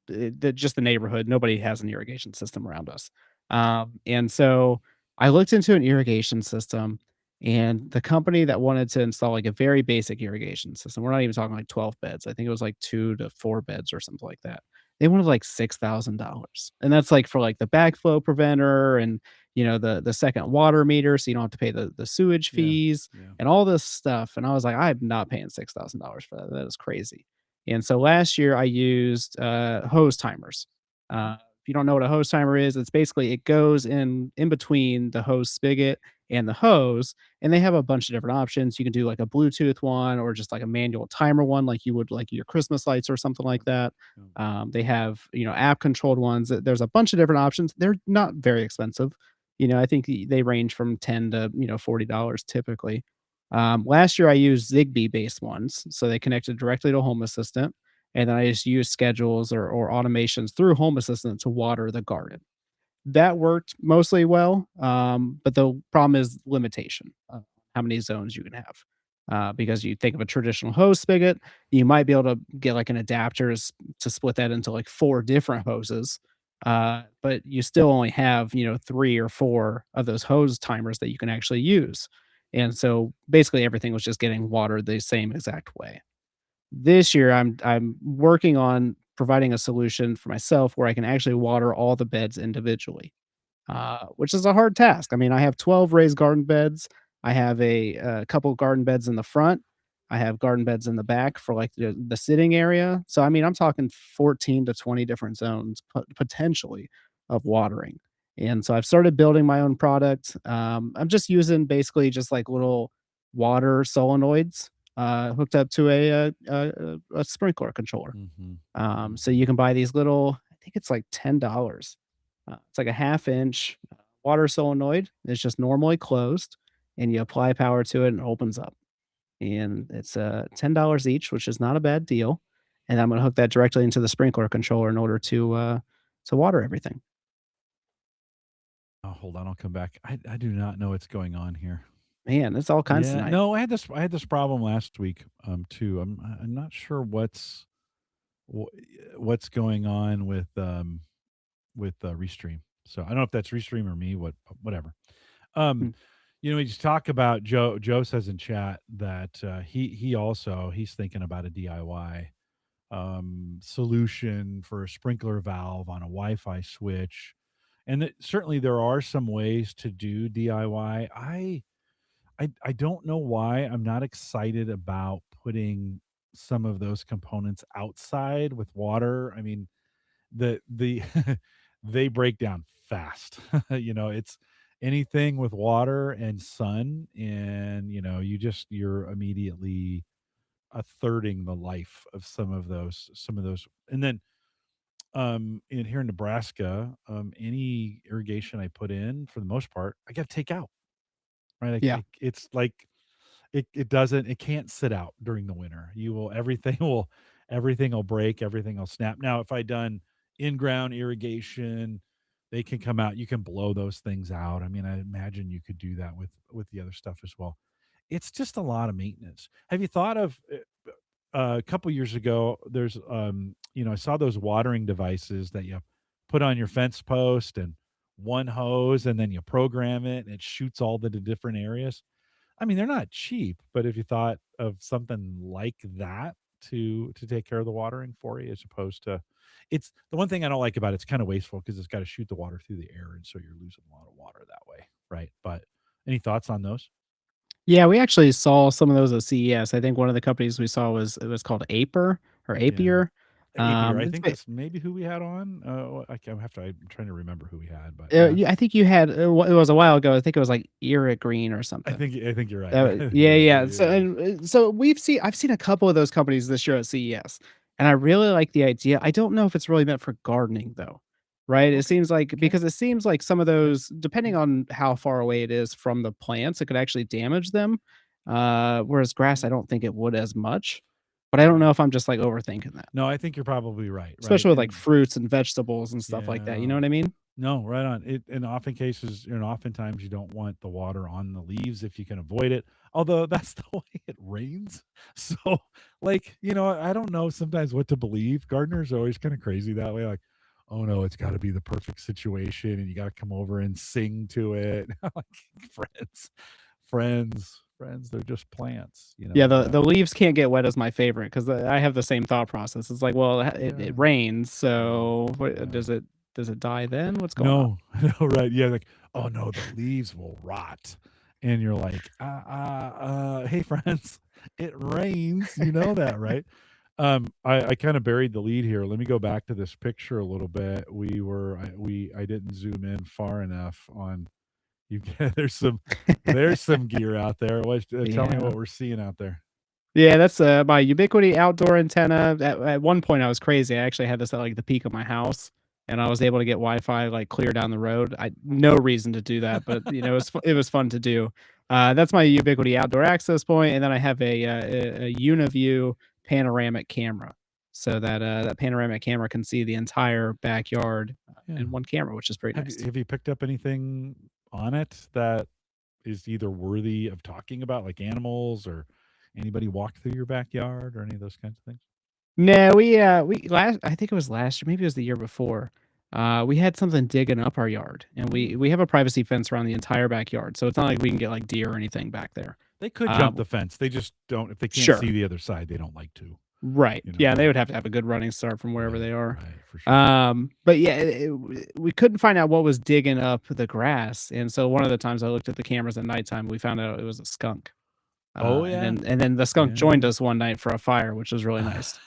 just the neighborhood, nobody has an irrigation system around us. And so I looked into an irrigation system, and the company that wanted to install like a very basic irrigation system, we're not even talking like 12 beds. I think it was like 2 to 4 beds or something like that. They wanted like $6,000, and that's like for like the backflow preventer and the second water meter, so you don't have to pay the sewage Yeah. fees Yeah. and all this stuff. And I was like, I'm not paying $6,000 for that. That is crazy. And so last year I used hose timers. If you don't know what a hose timer is, it's basically it goes in between the hose spigot and the hose, and they have a bunch of different options. You can do like a Bluetooth one or just like a manual timer one, like you would like your Christmas lights or something like Yep. that. Yep. They have, app controlled ones. There's a bunch of different options. They're not very expensive. I think they range from 10 to, $40 typically. Last year I used Zigbee based ones. So they connected directly to Home Assistant. And then I just used schedules or automations through Home Assistant to water the garden. That worked mostly well. But the problem is limitation, how many zones you can have. Because you think of a traditional hose spigot, you might be able to get like an adapter to split that into like 4 different hoses. But you still only have, 3 or 4 of those hose timers that you can actually use. And so basically everything was just getting watered the same exact way. This year, I'm working on providing a solution for myself where I can actually water all the beds individually, which is a hard task. I mean, I have 12 raised garden beds. I have a couple garden beds in the front. I have garden beds in the back for like the sitting area. So, I mean, I'm talking 14 to 20 different zones potentially of watering. And so I've started building my own product. I'm just using basically just like little water solenoids hooked up to a sprinkler controller. Mhm. So Mhm. you can buy these little, I think it's like $10. It's like a half-inch water solenoid. It's just normally closed, and you apply power to it, and it opens up. And it's $10 each, which is not a bad deal. And I'm gonna hook that directly into the sprinkler controller in order to water everything. Oh, hold on, I'll come back. I do not know what's going on here. Man, it's all kinds Yeah, tonight. no, I had this problem last week, too. I'm not sure what's going on with, with Restream. So I don't know if that's Restream or me. Whatever. Um, Hmm. we just talk about Joe. Joe says in chat that he's thinking about a DIY solution for a sprinkler valve on a Wi-Fi switch, and certainly there are some ways to do DIY. I don't know why I'm not excited about putting some of those components outside with water. I mean, the they break down fast. It's anything with water and sun, and you're immediately a thirding the life of some of those. And then in here in Nebraska, any irrigation I put in, for the most part, I got to take out. Right? Yeah. It's like it can't sit out during the winter. You will everything will break, everything will snap. Now, if I done in-ground irrigation, they can come out. You can blow those things out. I mean, I imagine you could do that with the other stuff as well. It's just a lot of maintenance. Have you thought of a couple years ago, there's I saw those watering devices that you put on your fence post, and one hose, and then you program it and it shoots all the different areas. I mean, they're not cheap, but if you thought of something like that to take care of the watering for you, as opposed to, it's the one thing I don't like about it's kind of wasteful because it's got to shoot the water through the air, and so you're losing a lot of water that way, right? But any thoughts on those? Yeah, we actually saw some of those at CES. I think one of the companies we saw was called Aper or Yeah, Apier. Apier. I It's think that's maybe who we had on. I'm trying to remember who we had, but yeah, yeah, I think you had it was a while ago. I think it was like Era Green or I something. think I think you're right. I think Yeah, you're right. yeah. It is. So I've seen a couple of those companies this year at CES, and I really like the idea. I don't know if it's really meant for gardening though, right? It Okay. seems like Okay. because it seems like some of Okay. those, depending on how far away it is from the plants, it could actually damage them. Whereas grass, I Mm, don't think it would as much. But I don't yeah. know if I'm just like overthinking that, No, I think you're probably right. Right. especially with like And fruits and vegetables and stuff like that. You yeah. know what I mean? No, right on. Oftentimes you don't want the water on the leaves if you can avoid it. Although that's the way it rains. So, like, I don't know sometimes what to believe. Gardeners are always kind of crazy that way. Like, oh no, it's got to be the perfect situation, and you got to come over and sing to it. Like, friends, friends, they're just plants, Yeah, But the leaves can't get wet is my favorite because I have the same thought process. It's like, well, it yeah, rains, yeah, so what, yeah. does it die then? What's going on? No, no, right. Yeah, like, oh no, the leaves will rot. And you're like, hey friends, it rains. You know that, right? I kind of buried the lead here. Let me go back to this picture a little bit. I didn't zoom in far enough on you. There's some gear out there. Tell me Yeah. what we're seeing out there. Yeah, that's, my Ubiquiti outdoor antenna. At one point, I was crazy. I actually had this at, like, the peak of my house, and I was able to get Wi-Fi, like, clear down the road. I no reason to do that, but, it was fun to do. That's my Ubiquiti outdoor access point, and then I have a UniView panoramic camera, so that, that panoramic camera can see the entire backyard, Yeah. in one camera, which is pretty Have you nice. have you picked up anything on it that is either worthy of talking about, like animals, or anybody walked through your backyard, or any of those kinds of things? No, we last I think it was last year, maybe it was the year before. We had something digging up our yard, and Mm. we have a privacy fence around the entire backyard, so it's not like we can get like deer or anything back there. They could jump Um, the fence. They just don't, if they can't sure, see the other side, they don't like to, right, yeah, they right? would have to have a good running start from wherever Right, they are. right, for sure. But yeah, we couldn't find out what was digging up the grass, and so one of the times I looked at the cameras at nighttime, we found out it was a skunk. Oh, And yeah? then the skunk Yeah. joined us one night for a fire, which was really nice.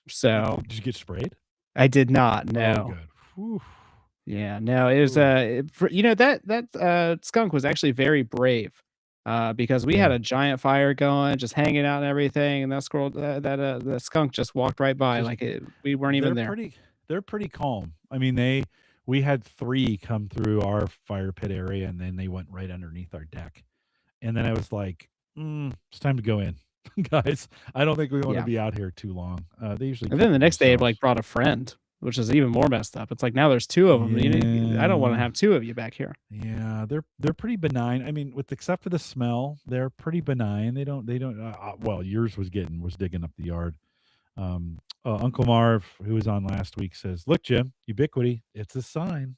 So Did you get sprayed? I did not, Oh, no. good. Whew. Yeah, no, it was, Ooh. skunk was actually very brave, because we had Yeah. a giant fire going, just hanging out and everything, and that squirrel the skunk just walked right by Just like we weren't they're even there. pretty they're pretty calm. I mean, we had 3 come through our fire pit area, and then they went right underneath our deck. And then I was like, it's time to go in, guys. I don't think we want to Yeah. be out here too long. They usually And then keep the to next day, it, like, themselves. brought a friend, which is even more messed up. It's like, now there's 2 of them. I don't wanna Yeah. have 2 of you back here. Yeah, they're pretty benign. I mean, with except for the smell, they're pretty benign. They don't well, yours was digging up the yard. Uncle Marv, who was on last week, says, "Look, Jim, ubiquity, it's a sign."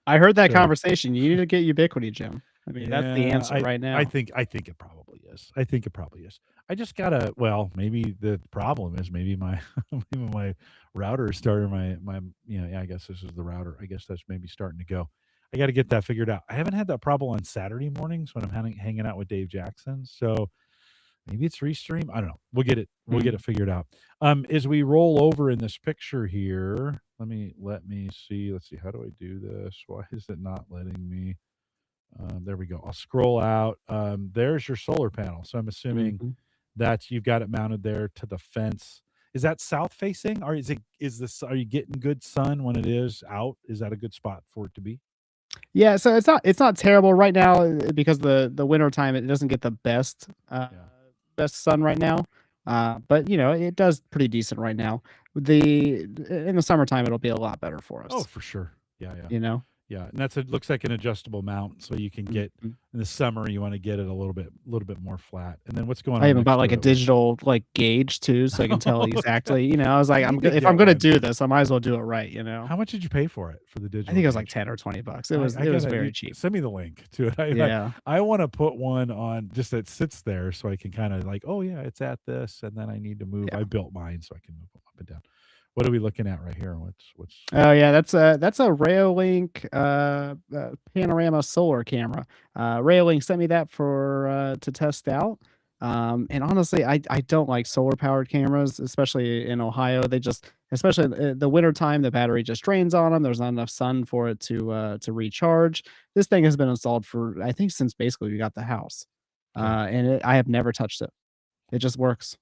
I heard that So conversation. You need to get ubiquity, Jim. I mean, that's the yeah, answer right I now. think I think it probably is. I think it probably is. I just gotta. Well, maybe the problem is maybe my maybe my router started my yeah. I guess this is the router. I guess that's maybe starting to go. I got to get that figured out. I haven't had that problem on Saturday mornings when I'm hanging out with Dave Jackson. So maybe it's restream. I don't know. We'll get it. We'll get Mm. it figured out. As we roll over in this picture here, let me see. Let's see. How do I do this? Why is it not letting me? There we go. I'll scroll out. There's your solar panel. So I'm assuming Mhm. that you've got it mounted there to the fence. Is that south facing, or is this? Are you getting good sun when it is out? Is that a good spot for it to be? Yeah, so it's not terrible right now because the winter time it doesn't get the Yeah. best sun right now. But it does pretty decent right now. The In the summertime it'll be a lot better for Oh, us, for sure. Yeah, yeah. you know. Yeah, and that's it. Looks like an adjustable mount, so you can get Mhm. in the summer. You want to get it a little bit more flat. And then what's going I on even bought next like to a it? What's digital like gauge too, so I can tell oh, exactly. I was like, I need to if I'm get gonna one. do this, I might as well do it right. How much did you pay for it for the I digital think it was like gauge? 10 or 20 bucks. I It was gotta very cheap. send me the link to it. Yeah, I want to put one on just that sits there so I can kind of like, oh yeah, it's at this, and then I need to move. I yeah. built mine so I can move them up and down. What are we looking at right here? What's Oh yeah, that's a Railink panorama solar camera. Railink sent me that for to test out. And honestly, I don't like solar powered cameras, especially in Ohio. They just, especially the winter time, the battery just drains on them. There's not enough sun for it to recharge. This thing has been installed for I think since basically we got the house, okay? and I have never touched it. It just works.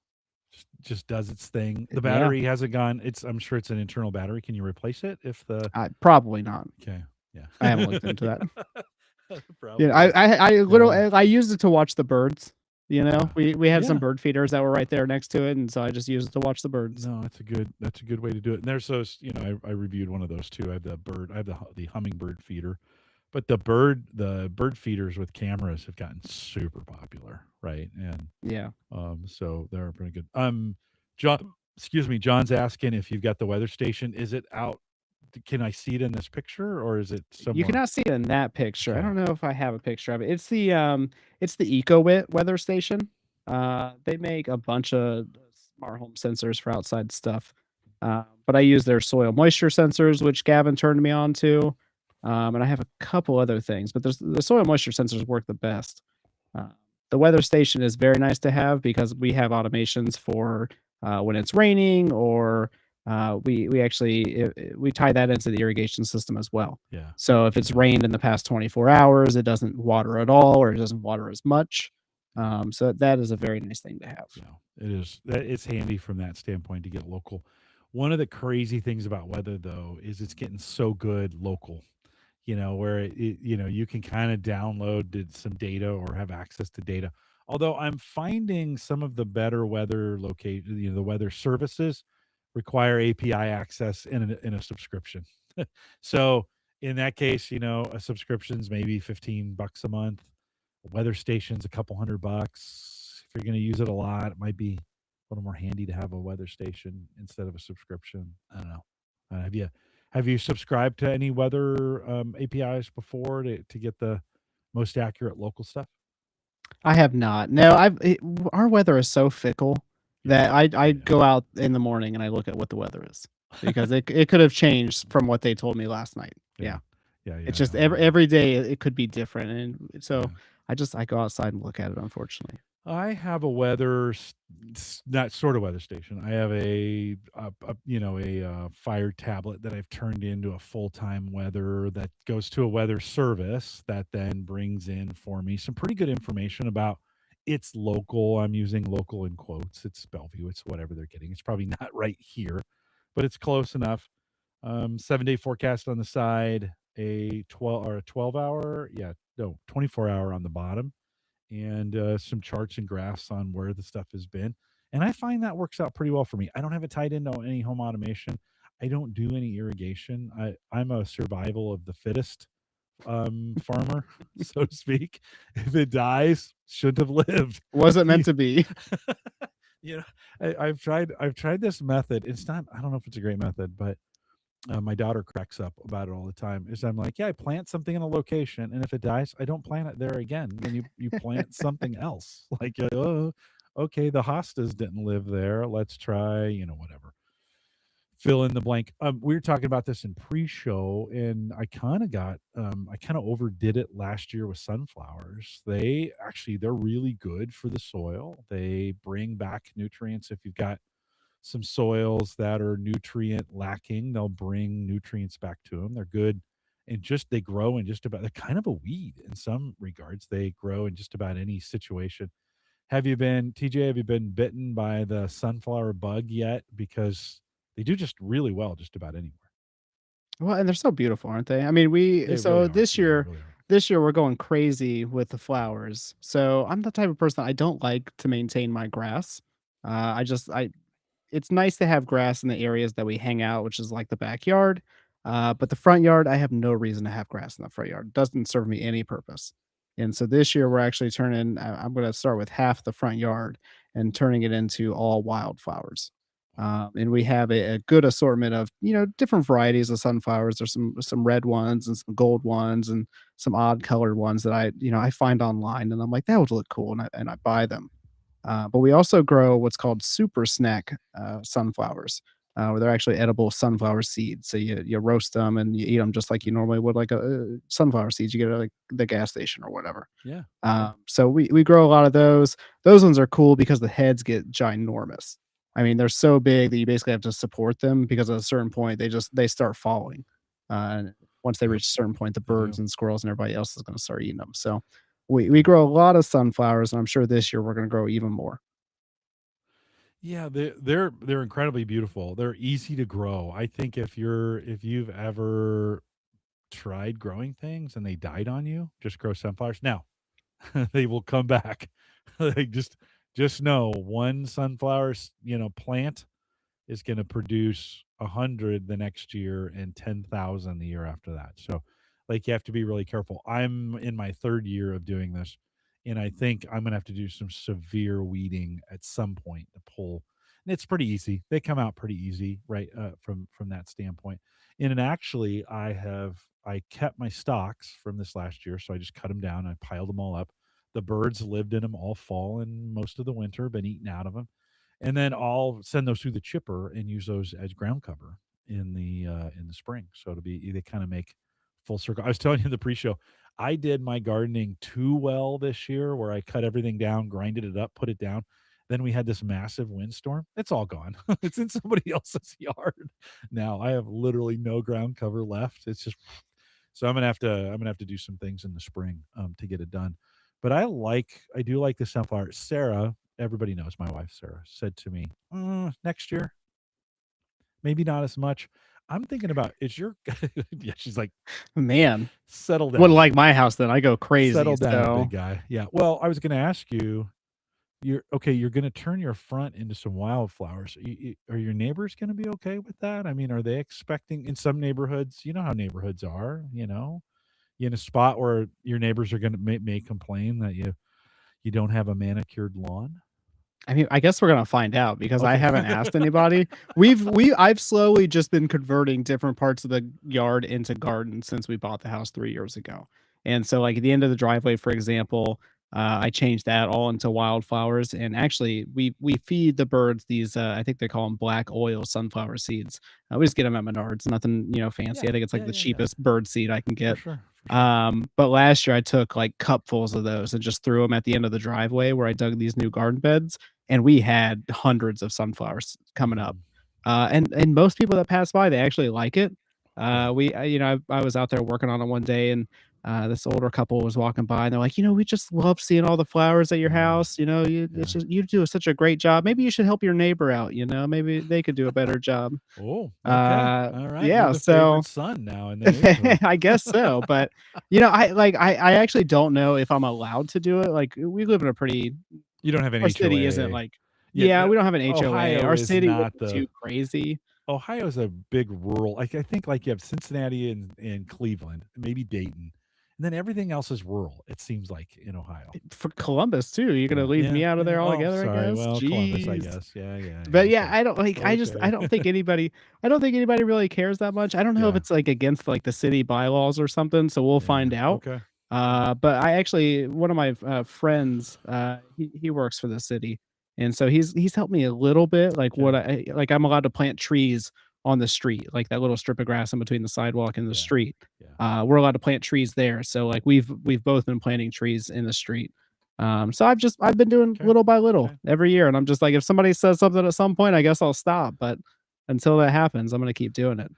Just does its thing. The Yeah, battery hasn't gone. I'm sure it's an internal battery. Can you replace it if the probably not. okay? Yeah, I haven't looked into that. Yeah, probably not. I Yeah, literally I used it to watch the birds, yeah, We had some yeah. bird feeders that were right there next to it, and so I just used it to watch the birds. No, that's a good way to do it. And there's those. I reviewed one of those too. I have the hummingbird feeder, but the bird feeders with cameras have gotten super popular, right? And Yeah. so they're pretty good. John, excuse me, John's asking if you've got the weather station. Is it out? Can I see it in this picture, or is it You somewhere? cannot see it in that picture. I Okay, don't know if I have a picture of it. It's the EcoWit weather station. They make a bunch of smart home sensors for outside stuff. But I use their soil moisture sensors, which Gavin turned me on to. And I have a couple other things, but the soil moisture sensors work the best. Uh, the weather station is very nice to have because we have automations for when it's raining, or we actually we tie that into the irrigation system as well. yeah, So if it's yeah. rained in the past 24 hours, it doesn't water at all, or it doesn't water as much. So that is a very nice thing to have. Yeah, it is. It's handy from that standpoint to get local. One of the crazy things about weather, though, is it's getting so good local. Where you can kind of download some data or have access to data. Although I'm finding some of the better weather location, the weather services require API access in a subscription. So in that case, a subscription's maybe $15 a month. A weather station's a couple $100. If you're going to use it a lot, it might be a little more handy to have a weather station instead of a subscription. I don't know. Have you subscribed to any weather APIs before to get the most accurate local stuff? I have not. No, our weather is so fickle that Yeah, I yeah, go out in the morning and I look at what the weather is because it could have changed from what they told me last night. yeah, Yeah. yeah, It's yeah. just No, every day it could be different, and so yeah. I go outside and look at it, unfortunately. I have a not sort of weather station. I have a fire tablet that I've turned into a full time weather that goes to a weather service that then brings in for me some pretty good information about it's local. I'm using local in quotes. It's Bellevue. It's whatever they're getting. It's probably not right here, but it's close enough. 7-day forecast on the side, a 12 hour, yeah, no, 24 hour on the bottom, and some charts and graphs on where the stuff has been. And I find that works out pretty well for me. I don't have it tied into any home automation. I don't do any irrigation. I'm a survival of the fittest farmer, so to speak. If it dies, shouldn't have lived. Was it meant to be? You know, I've tried this method. It's not. I don't know if it's a great method, but my daughter cracks up about it all the time. Is I'm like, yeah, I plant something in a location, and if it dies, I don't plant it there again. Then you plant something else. Like, oh, okay, the hostas didn't live there. Let's try, whatever. Fill in the blank. We were talking about this in pre-show, and I kind of overdid it last year with sunflowers. They're really good for the soil. They bring back nutrients. If you've got some soils that are nutrient lacking, they'll bring nutrients back to them. They're good, and just they grow in just about. They're kind of a weed in some regards. They grow in just about any situation. Have you been, TJ? Have you been bitten by the sunflower bug yet? Because they do just really well just about anywhere. Well, and they're so beautiful, aren't they? I mean, we They really so are. this Yeah, they year really are. this year we're going crazy with the flowers. So I'm the type of person I don't like to maintain my grass. I it's nice to have grass in the areas that we hang out, which is like the backyard. But the front yard, I have no reason to have grass in the front yard. It doesn't serve me any purpose. And so this year we're actually I'm going to start with half the front yard and turning it into all wildflowers. And we have a good assortment of different varieties of sunflowers. There's some red ones and some gold ones and some odd colored ones that I find online, and I'm like, that would look cool, and I buy them. But we also grow what's called super snack sunflowers, where they're actually edible sunflower seeds. So you roast them and you eat them just like you normally would, like a sunflower seeds you get at like the gas station or whatever. Yeah, yeah, So we grow a lot of those. Those ones are cool because the heads get ginormous. I mean, they're so big that you basically have to support them because at a certain point they start falling. And once they yep, reach a certain point, the they do. birds and squirrels and everybody else is going to start eating them. So we grow a lot of sunflowers, and I'm sure this year we're going to grow even more. Yeah, they're incredibly beautiful. They're easy to grow. I think if you've ever tried growing things and they died on you, just grow sunflowers. Now, they will come back. Like just know one sunflower, plant is going to produce 100 the next year and 10,000 the year after that. So, like, you have to be really careful. I'm in my third year of doing this, and I think I'm going to have to do some severe weeding at some point to pull. And it's pretty easy. They come out pretty easy, right? From that standpoint. And actually, I kept my stocks from this last year, so I just cut them down. I piled them all up. The birds lived in them all fall and most of the winter, been eaten out of them, and then I'll send those through the chipper and use those as ground cover in the spring. So it'll be they kind of make full circle. I was telling you in the pre-show, I did my gardening too well this year, where I cut everything down, grinded it up, put it down. Then we had this massive windstorm. It's all gone. It's in somebody else's yard now. I have literally no ground cover left. It's just so I'm gonna have to do some things in the spring to get it done. But I do like the sunflower. Sarah, everybody knows my wife Sarah, said to me, next year, maybe not as much. I'm thinking about is your yeah, she's like, Man, settle wouldn't down. like my house then. I go crazy. Settle down, big So guy. Yeah. Well, I was gonna ask you, you're gonna turn your front into some wildflowers. Are your neighbors gonna be okay with that? I mean, are they expecting in some neighborhoods, you know how neighborhoods are, you in a spot where your neighbors are gonna may complain that you don't have a manicured lawn? I mean, I guess we're gonna find out because I Okay. haven't asked anybody. I've slowly just been converting different parts of the yard into gardens since we bought the house 3 years ago. And so, like at the end of the driveway, for example, I changed that all into wildflowers. And actually, we feed the birds these. I think they call them black oil sunflower seeds. We just get them at Menards. Nothing, fancy. Yeah. I think it's like Yeah, the yeah, yeah. cheapest bird seed I can For get. sure, for sure. But last year I took like cupfuls of those and just threw them at the end of the driveway where I dug these new garden beds, and we had hundreds of sunflowers coming up. Mhm. And most people that pass by, they actually like it. Yeah. I was out there working on it one day, and this older couple was walking by, and they're like, we just love seeing all the flowers at your Yeah. house. It's Yeah. just you do such a great job. Maybe you should help your neighbor out. Maybe they could do a better job. Oh, okay. All right. You're Yeah. the favorite So son now in the neighborhood. I guess so, but, I actually don't know if I'm allowed to do it. Like, we live in a pretty You don't have an our city isn't HOA. like Yeah, yeah, no, we don't have an HOA. Ohio Our is city not isn't the too crazy. Ohio's a big rural, like, I think, like, you have Cincinnati and Cleveland, maybe Dayton, and then everything else is rural. It seems like in Ohio. For Columbus too, you're gonna Yeah, leave yeah, me out of yeah. there Oh, altogether, I sorry. guess. Well, Columbus, I Jeez. guess. Yeah, yeah, yeah. But yeah, Okay, I don't like. I okay. don't think anybody. I don't think anybody really cares that much. I don't know if Yeah, it's like against like the city bylaws or something. So we'll yeah. find out. Okay. Yeah, But I actually one of my friends, he works for the city, and so he's helped me a little bit. Like okay. what I like, I'm allowed to plant trees on the street, like that little strip of grass in between the sidewalk and the Yeah, street. yeah. We're allowed to plant trees there. So like we've both been planting trees in the street. So I've been doing Okay, little by little okay. every year, and I'm just like, if somebody says something at some point, I guess I'll stop. But until that happens, I'm gonna keep doing it.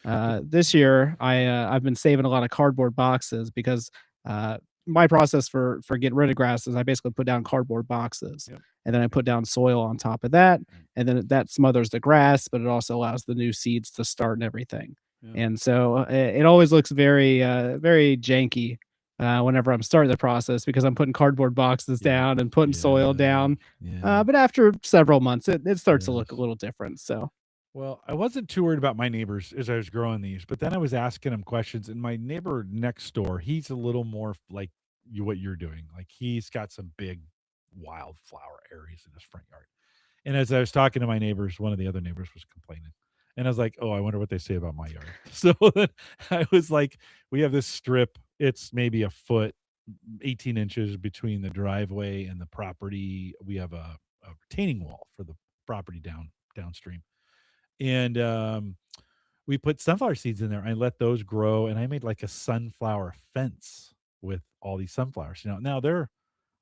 It, This year, I've been saving a lot of cardboard boxes because uh, my process for getting rid of grass is I basically put down cardboard boxes, yep. and then I put down soil on top of that, Right. and then that smothers the grass, but it also allows the new seeds to start and everything. Yeah. And so it always looks very very janky whenever I'm starting the process because I'm putting cardboard boxes Yeah. down and putting soil Yeah. down. Yeah. But after several months, it starts to look a Yes. little different. So Well, I wasn't too worried about my neighbors as I was growing these, but then I was asking them questions, and my neighbor next door, he's a little more like what you're doing. Like he's got some big wildflower areas in his front yard. And as I was talking to my neighbors, one of the other neighbors was complaining. And I was like, "Oh, I wonder what they say about my yard." So then I was like, "We have this strip. It's maybe a foot, 18 inches between the driveway and the property. We have a retaining wall for the property downstream, and we put sunflower seeds in there. I let those grow, and I made like a sunflower fence with all these sunflowers. Now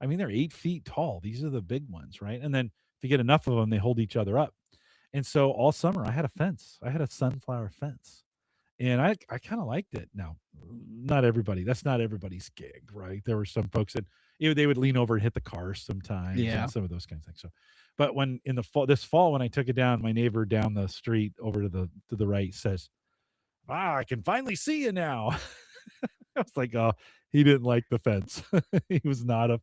I mean, they're 8 feet tall. These are the big ones, right? And then if you get enough of them, they hold each other up. And so all summer, I had a fence. I had a sunflower fence, and I kind of liked it. Now, not everybody. That's not everybody's gig, right? There were some folks that they would lean over and hit the cars sometimes, and yeah. some of those kinds of things. So, but when in the fall, this fall, when I took it down, my neighbor down the street over to the right says, "Ah, I can finally see you now." I was like, "Oh, he didn't like the fence. He was not a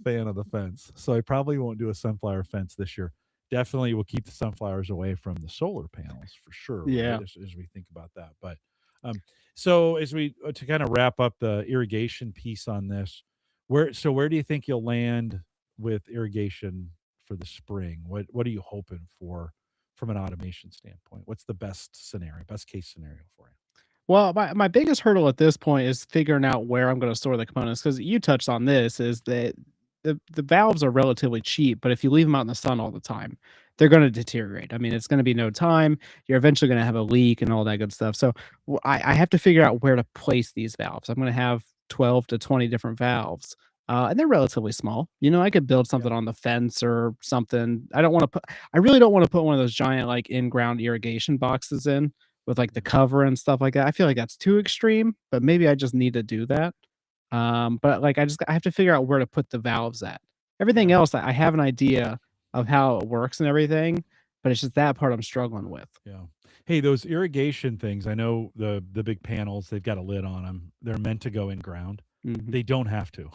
fan of the fence." So I probably won't do a sunflower fence this year. Definitely will keep the sunflowers away from the solar panels for sure, right? Yeah. As we think about that. But um, so as we to kind of wrap up the irrigation piece on this, where do you think you'll land with irrigation for the spring? What are you hoping for from an automation standpoint? What's the best case scenario for you? Well, my biggest hurdle at this point is figuring out where I'm gonna store the components because you touched on this, is that the valves are relatively cheap, but if you leave them out in the sun all the time, they're gonna deteriorate. I mean, it's gonna be no time, you're eventually gonna have a leak and all that good stuff. So, I have to figure out where to place these valves. I'm gonna have 12 to 20 different valves, and they're relatively small. I could build Yeah. something on the fence or something. I really don't wanna put one of those giant, like, in-ground irrigation boxes in with like the Yeah. cover and stuff like that. I feel like that's too extreme, but maybe I just need to do that. But like I have to figure out where to put the valves at. Everything Yeah. else, I have an idea of how it works and everything, but it's just that part I'm struggling with. Yeah. Hey, those irrigation things, I know the big panels, they've got a lid on them. They're meant to go in ground. Mhm. They don't have to.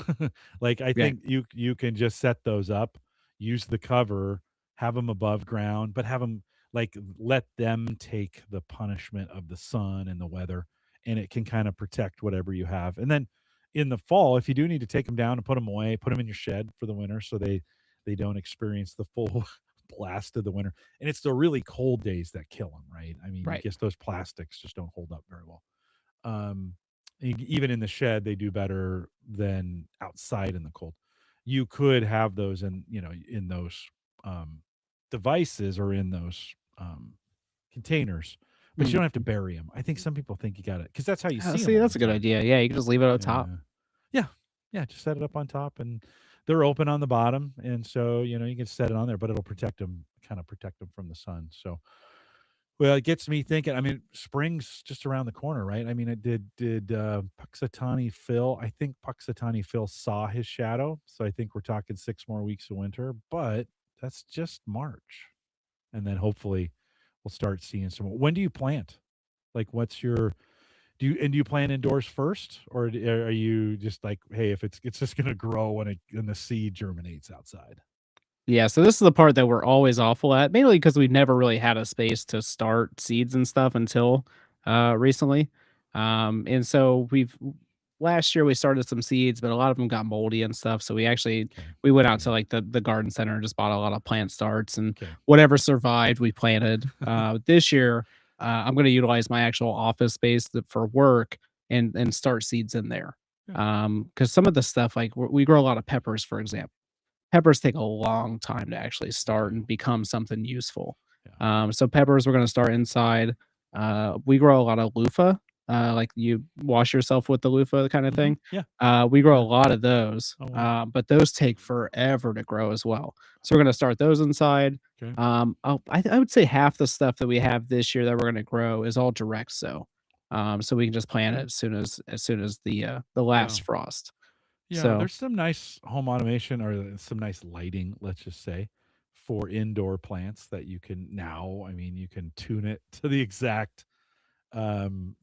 Like I Yeah. think you can just set those up, use the cover, have them above ground, but have them like let them take the punishment of the sun and the weather, and it can kind of protect whatever you have. And then in the fall, if you do need to take them down and put them away, put them in your shed for the winter so they don't experience the full blast of the winter. And it's the really cold days that kill them, right? I mean, you Right. guess those plastics just don't hold up very well. Um, even in the shed, they do better than outside in the cold. You could have those in those um, devices or in those containers, but you don't have to Mhm. bury them. I think some people think you got it because that's how you Oh, see them see, all that's the a good time. idea. Yeah, you can just leave it on top. Yeah. Yeah. Yeah, just set it up on top, and they're open on the bottom, and so, you can set it on there, but it'll protect them from the sun, so well, it gets me thinking, I mean, spring's just around the corner, right? I mean, it did Puxatawny Phil I think Puxatawny Phil saw his shadow, so I think we're talking 6 more weeks of winter, but that's just March, and then hopefully we'll start seeing some when do you plant? Like, what's your do you plant indoors first, or are you just like, hey, if it's just gonna grow when the seed germinates outside? Yeah, so this is the part that we're always awful at, mainly because we've never really had a space to start seeds and stuff until recently. And so last year we started some seeds, but a lot of them got moldy and stuff. So Okay. we went out Yeah. to like the garden center and just bought a lot of plant starts and Okay. whatever survived, we planted. This year, I'm going to utilize my actual office space for work and start seeds in there. Yeah. Because some of the stuff like we grow a lot of peppers, for example. Peppers take a long time to actually They start do. and become something useful. Yeah. So peppers we're gonna start inside. We grow a lot of loofah, like you wash yourself with the loofah kind of thing. Yeah. We grow a Yeah. lot of those, Oh wow. but those take forever to grow as well. So we're gonna start those inside. Okay. I would say half the stuff that we have this year that we're gonna grow is all direct sow. So we can just plant it as soon as the Yeah. last frost. Yeah, So there's some nice home automation or some nice lighting, let's just say, for indoor plants that you can now, I mean, you can tune it to the exact the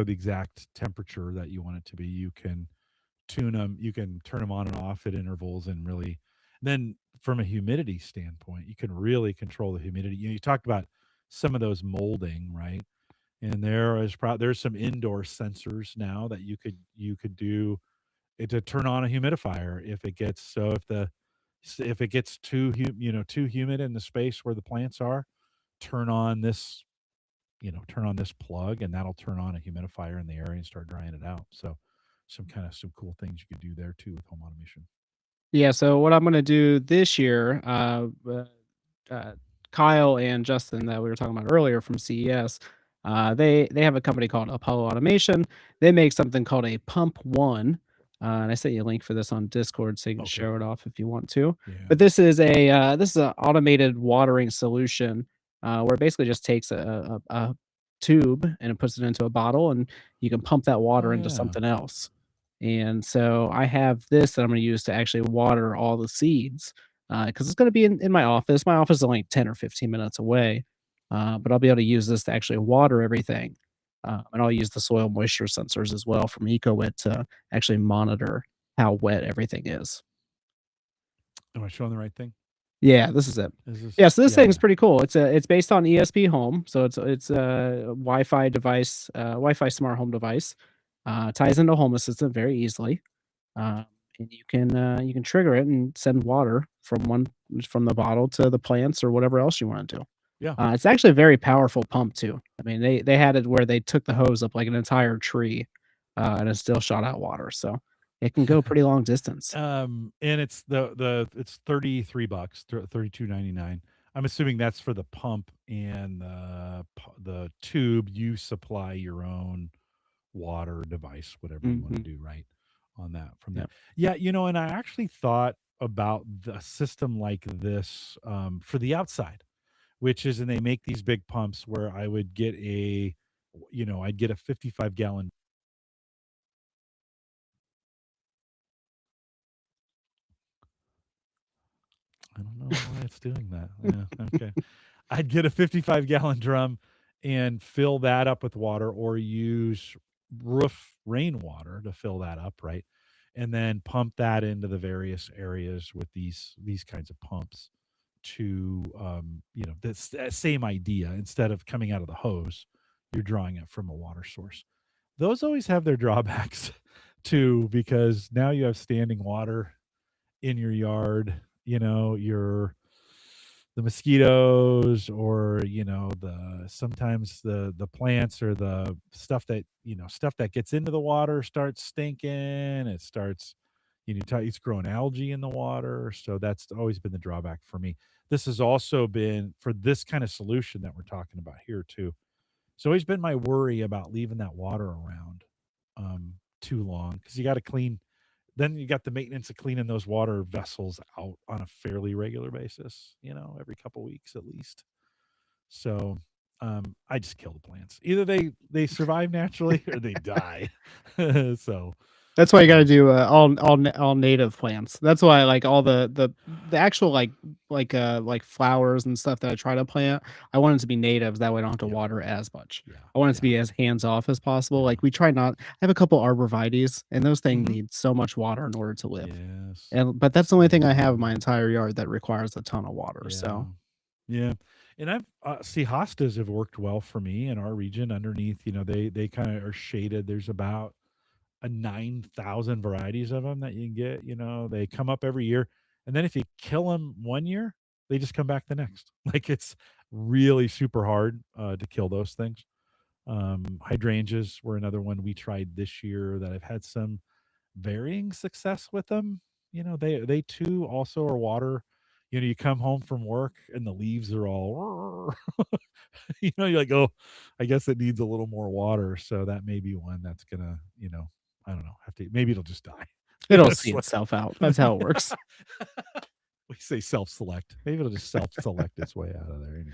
exact temperature that you want it to be. You can tune them, you can turn them on and off at intervals and really then from a humidity standpoint, you can really control the humidity. You talked about some of those molding, right? And there's some indoor sensors now that you could do it to turn on a humidifier if it gets so if it gets too humid in the space where the plants are, turn on this turn on this plug and that'll turn on a humidifier in the area and start drying it out. So some cool things you could do there too with home automation. yeah, so what I'm gonna do this year, uh, Kyle and Justin that we were talking about earlier from CES, they have a company called Apollo Automation. They make something called a Pump One, and I sent you a link for this on Discord so you can Okay. show it off if you want to. But Yeah. this is an automated watering solution where it basically just takes a tube and it puts it into a bottle, and you can pump that Oh water into yeah. something else. And so I have this that I'm gonna use to actually water all the seeds, because it's gonna be in my office. My office is only 10 or 15 minutes away, but I'll be able to use this to actually water everything. And I'll use the soil moisture sensors as well from EcoWit to actually monitor how wet everything is. Am I showing the right thing? Yeah, this is it. Is Yeah, this so this yeah, thing is yeah. pretty cool. It's based on ESP Home, so it's a Wi-Fi device, Wi-Fi smart home device. Ties into Home Assistant very easily. Uh, and you can trigger it and send water from the bottle to the plants or whatever else you want to do. Yeah. It's actually a very powerful pump too. I mean, they had it where they took the hose up like an entire tree, and it still shot out water, so it can go pretty long distance. And it's it's 33 bucks, 32.99. I'm assuming that's for the pump and the tube. You supply your own water device, whatever you want to Mhm. do, right? On that from Yeah. that. Yeah, and I actually thought about the system like this for the outside, which is, and they make these big pumps where I would get I'd get a 55-gallon. I don't know why it's doing that. Yeah, okay. I'd get a 55-gallon drum and fill that up with water or use roof rainwater to fill that up, right? And then pump that into the various areas with these kinds of pumps to this that same idea. Instead of coming out of the hose, you're drawing it from a water source. Those always have their drawbacks too, because now you have standing water in your yard, the mosquitoes or the sometimes the plants or the stuff that gets into the water starts stinking. It starts it's growing algae in the water, so that's always been the drawback for me. This has also been for this kind of solution that we're talking about here too. It's always been my worry about leaving that water around too long, because you got to clean, then you got the maintenance of cleaning those water vessels out on a fairly regular basis, every couple weeks at least. So, I just kill the plants. Either they survive naturally or they die. So, That's why you gotta um, do, all native plants. That's why I like all the actual, like flowers and stuff that I try to plant, I want it to be natives, that way I don't have to yep, water as much. yeah, I want it to yeah, be as hands off as possible, yeah. like, we try not I have a couple arborvitaes, and those things Mhm. need so much water in order to live, Yes. but that's the only thing I have in Yeah. my entire yard that requires a ton of water, Yeah. so Yeah. And I've see hostas have worked well for me in our region underneath, they kind of are shaded. There's about a 9,000 varieties of them that you can get. They come up every year, and then if you kill them one year, they just come back the next. Like it's really super hard to kill those things. Hydrangeas were another one we tried this year that I've had some varying success with them. They too also are water. You come home from work and the leaves are all you're like, oh, I guess it needs a little more water. So that may be one that's gonna, I don't know, have to, maybe it'll just die. It'll It's see like- itself out. That's how it works. we say self-select. Maybe it'll just self-select its way out of there anyway.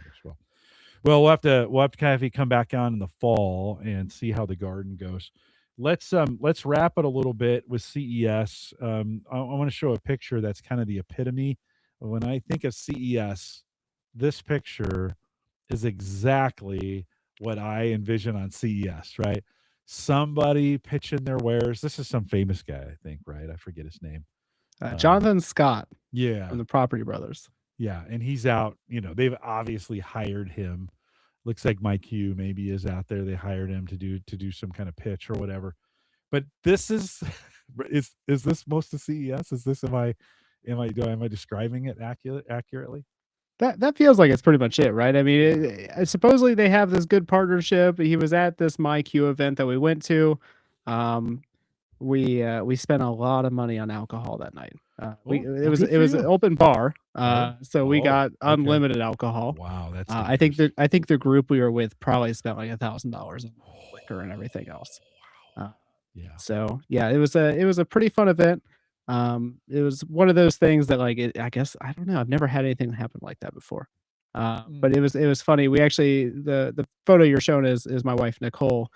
Well, we'll have to kind of come back on in the fall and see how the garden goes. Let's wrap it a little bit with CES. I want to show a picture that's kind of the epitome. When I think of CES, this picture is exactly what I envision on CES, right? Somebody pitching their wares. This is some famous guy, I think, right? I forget his name. Jonathan Scott Yeah. from the Property Brothers. Yeah, and he's out, they've obviously hired him. Looks like Mike Hugh maybe is out there. They hired him to do some kind of pitch or whatever. But this is is this most of CES? Is this am I describing it accurately? That feels like it's pretty much it, right? I mean, supposedly they have this good partnership. He was at this MyQ event that we went to. We spent a lot of money on alcohol that night. It was an open bar, so we got unlimited alcohol. Wow, that's I think the group we were with probably spent like $1,000 on liquor and everything else. Yeah. So yeah, it was a pretty fun event. It was one of those things that I guess I don't know. I've never had anything happen like that before. But it was funny. We actually the photo you're showing is my wife Nicole.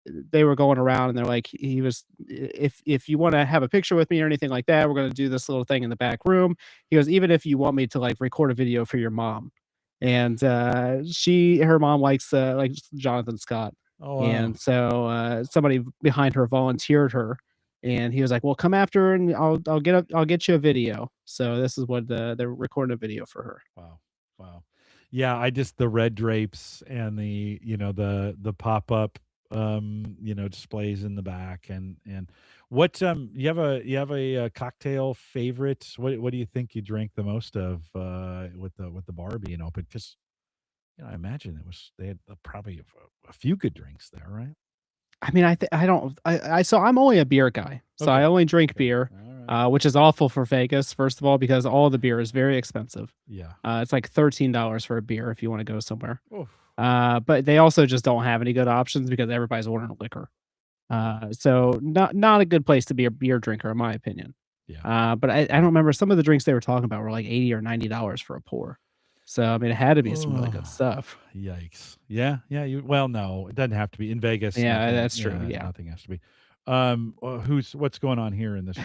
They were going around and they're like, he was, if you want to have a picture with me or anything like that, we're going to do this little thing in the back room. He goes, even if you want me to like record a video for your mom. And her mom likes Jonathan Scott. Oh, wow. And so somebody behind her volunteered her, and he was like, well, come after and I'll get you a video. So this is what they're recording a video for her. Wow. Yeah, the red drapes and the pop-up displays in the back and what you have a cocktail favorite? What do you think you drank the most of with the bar being open? Because I imagine they had probably a few good drinks there, right? I mean, I'm only a beer guy, so I only drink beer, which is awful for Vegas. First of all, because all the beer is very expensive. Yeah, it's like $13 for a beer if you want to go somewhere. Oof. But they also just don't have any good options because everybody's ordering liquor. So not a good place to be a beer drinker, in my opinion. Yeah. But I don't remember, some of the drinks they were talking about were like $80 or $90 for a pour. So I mean, it had to be some really good stuff. Yikes! Yeah. Well, no, it doesn't have to be in Vegas. Yeah, that's true. Yeah, nothing has to be. What's going on here in this?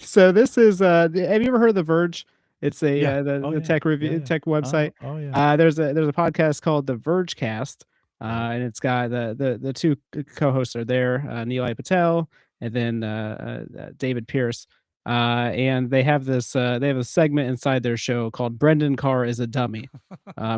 So this is. Have you ever heard of The Verge? It's a Yeah. tech review tech website. Oh yeah. There's a podcast called The Verge Cast, and it's got the two co-hosts are there, Neil Patel and then David Pierce. And they have a segment inside their show called Brendan Carr is a Dummy.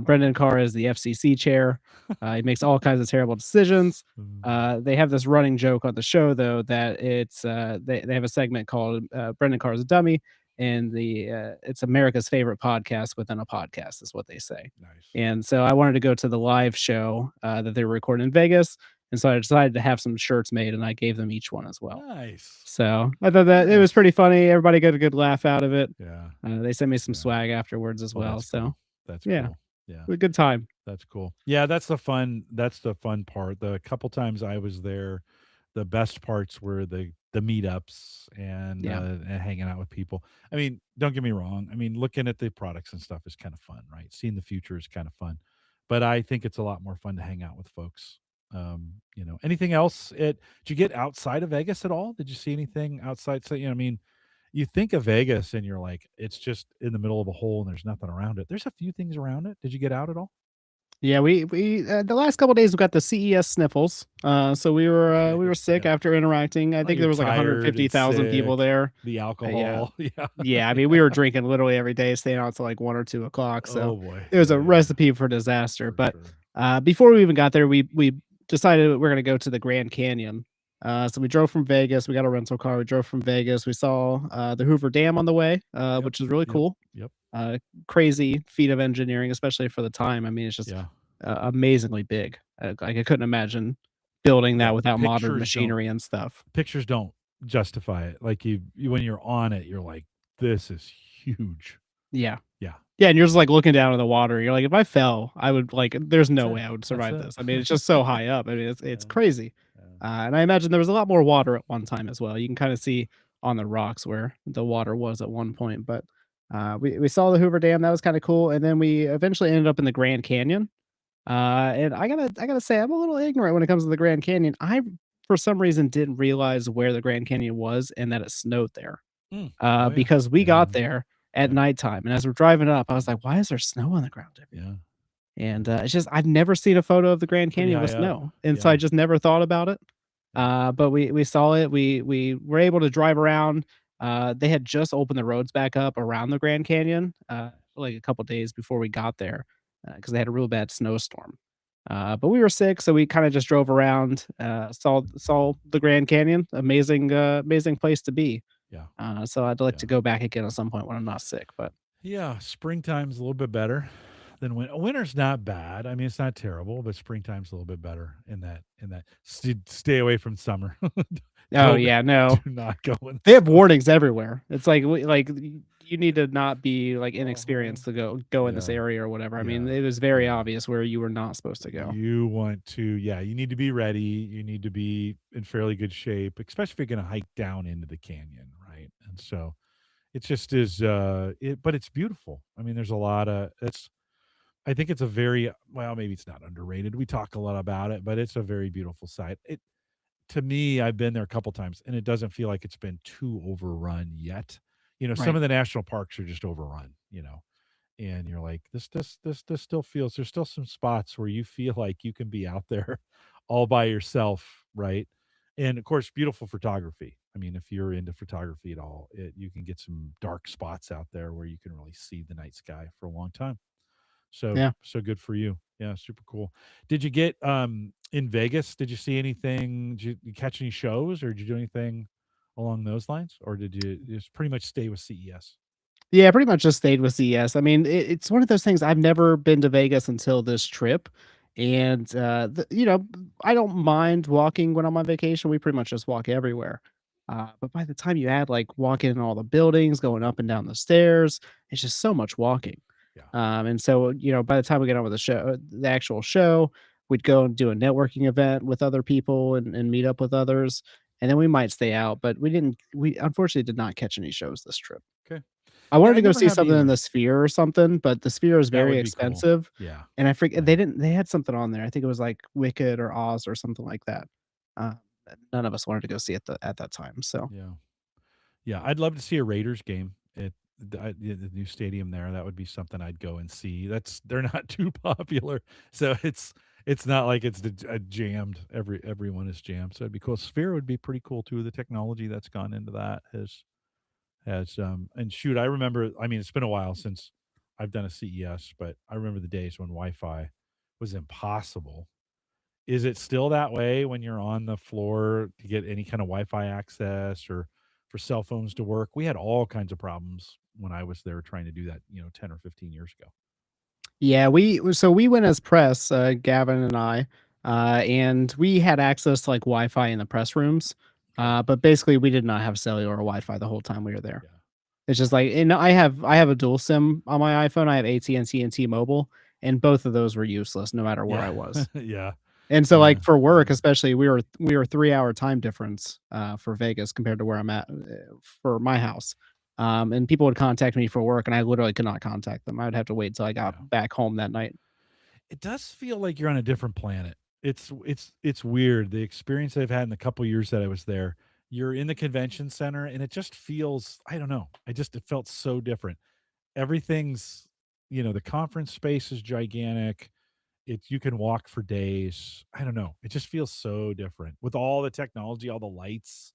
Brendan Carr is the FCC chair. He makes all kinds of terrible decisions. They have this running joke on the show though that it's they have a segment called Brendan Carr is a Dummy, and it's America's favorite podcast within a podcast is what they say. Nice. And so I wanted to go to the live show that they were recording in Vegas. And so I decided to have some shirts made, and I gave them each one as well. Nice. So I thought that it was pretty funny. Everybody got a good laugh out of it. Yeah. They sent me some swag afterwards as well. That's So cool. That's yeah. cool. Yeah. A good time. That's cool. Yeah, that's the fun part. The couple times I was there, the best parts were the meetups and hanging out with people. I mean, don't get me wrong. I mean, looking at the products and stuff is kind of fun, right? Seeing the future is kind of fun. But I think it's a lot more fun to hang out with folks. Anything else? Did you get outside of Vegas at all? Did you see anything outside? So, I mean, you think of Vegas and you're like, it's just in the middle of a hole and there's nothing around it. There's a few things around it. Did you get out at all? Yeah, we the last couple of days we got the CES sniffles. So we were sick after interacting. I think there was like 150,000 people there. The alcohol. Yeah. I mean, we were drinking literally every day, staying out till like 1 or 2 o'clock. So oh boy. It was a recipe for disaster. But before we even got there, we decided we're going to go to the Grand Canyon. So we drove from Vegas. We got a rental car. We drove from Vegas. We saw the Hoover Dam on the way, Yep. which is really Yep. cool. Yep. Crazy feat of engineering, especially for the time. I mean, it's just Yeah. amazingly big. Like I couldn't imagine building Yeah. that without modern machinery and stuff. Pictures don't justify it. Like you when you're on it, you're like, this is huge. Yeah. Yeah. Yeah, and you're just, like, looking down in the water, you're like, "If I fell, I would like, there's That's no it. way I would That's survive it. this." I mean, it's just so high up. I mean, it's Yeah. crazy. Yeah. And I imagine there was a lot more water at one time as well. You can kinda see on the rocks where the water was at one point, but, we saw the Hoover Dam, that was kinda cool, and then we eventually ended up in the Grand Canyon. And I gotta say, I'm a little ignorant when it comes to the Grand Canyon. I, for some reason, didn't realize where the Grand Canyon was and that it snowed there, Mm. Oh yeah. because we got Yeah. there at Yeah. nighttime, and as we're driving up, I was like, "Why is there snow on the ground everywhere?" Yeah. And, it's just I've never seen a photo of the Grand Pretty Canyon with high up. snow, and so Yeah. I just never thought about it. Yeah. But we saw it. We were able to drive around. They had just opened the roads back up around the Grand Canyon, like a couple days before we got there, because they had a real bad snowstorm. But we were sick, so we kinda just drove around, saw the Grand Canyon. Amazing, amazing place to be. Yeah. So I'd like Yeah. to go back again at some point when I'm not sick, but Yeah. Springtime's a little bit better than winter's not bad. I mean, it's not terrible, but springtime's a little bit better in that stay away from summer. oh, Don't yeah, do no. not go in They have summer. warnings everywhere. It's like you need to not be, like, Uh-huh. inexperienced to go in this Yeah. area or whatever. I mean, Yeah. it was very Yeah. obvious where you were not supposed to go. You want to, yeah, you need to be ready. You need to be in fairly good shape, especially if you're going to hike down into the canyon, right? And so it just is, but it's beautiful. I mean, there's a lot of, I think it's a very, well, maybe it's not underrated. We talk a lot about it, but it's a very beautiful site. To me, I've been there a couple times and it doesn't feel like it's been too overrun yet. Some Right. of the national parks are just overrun, and you're like, this still feels, there's still some spots where you feel like you can be out there all by yourself, right? And of course, beautiful photography. I mean, if you're into photography at all, you can get some dark spots out there where you can really see the night sky for a long time. Yeah. So good for you. Yeah, super cool. Did you get in Vegas? Did you see anything? Did you catch any shows, or did you do anything along those lines, or did you just pretty much stay with CES? Yeah, pretty much just stayed with CES. I mean, it's one of those things. I've never been to Vegas until this trip, and I don't mind walking when I'm on vacation. We pretty much just walk everywhere. But by the time you add like walking in all the buildings, going up and down the stairs, it's just so much walking. Yeah. And so by the time we get on with the actual show, we'd go and do a networking event with other people and meet up with others, and then we might stay out. But we didn't. We unfortunately did not catch any shows this trip. Okay. I Yeah, wanted I to go never see have something in either. the Sphere or something, but the Sphere is That very would be cool. expensive, Yeah. and I forget Yeah. they had something on there. I think it was like Wicked or Oz or something like that. Uh, None of us wanted to go see it at that time, so Yeah. Yeah, I'd love to see a Raiders game at the new stadium there. That would be something I'd go and see. They're not too popular, so it's not like it's jammed. Everyone is jammed, so it'd be cool. Sphere would be pretty cool too. The technology that's gone into that has and shoot, I remember. I mean, it's been a while since I've done a CES, but I remember the days when Wi-Fi was impossible. Is it still that way when you're on the floor to get any kind of Wi-Fi access or for cell phones to work? We had all kinds of problems when I was there trying to do that, 10 or 15 years ago. yeah, we went as press, Gavin and I, and we had access to, like, Wi-Fi in the press rooms, Okay. but basically we did not have cellular or Wi-Fi the whole time we were there. Yeah. It's just like and I have a dual SIM on my iPhone. I have AT&T and T-Mobile, and both of those were useless no matter where I Yeah. was. Yeah. And so, Yeah. like, for Yeah. work, especially, we were 3-hour time difference, for Vegas compared to where I'm at, for my house. And people would contact me for work, and I literally could not contact them. I would have to wait till I got Yeah. back home that night. It does feel like you're on a different planet. It's weird. The experience I've had in the couple years that I was there, you're in the convention center and it just feels, I don't know. It felt so different. Everything's, the conference space is gigantic. You can walk for days. I don't know. It just feels so different with all the technology, all the lights.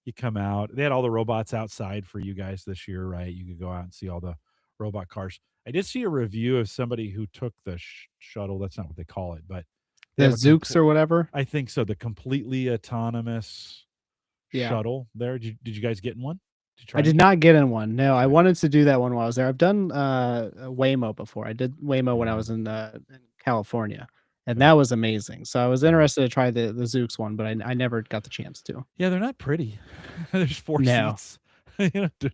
You come out. They had all the robots outside for you guys this year, right? You could go out and see all the robot cars. I did see a review of somebody who took the shuttle. That's not what they call it, but They The have a Zooks complete. or whatever. I think so. The completely autonomous Yeah. shuttle there. Did you guys get in one? Did you I try did any? not get in one. No, I Okay. wanted to do that one while I was there. I've done Waymo before. I did Waymo when I Yeah. was in California, and Okay. that was amazing. So I was Yeah. interested to try the Zooks one, but I never got the chance to. Yeah, they're not pretty. There's four No. seats,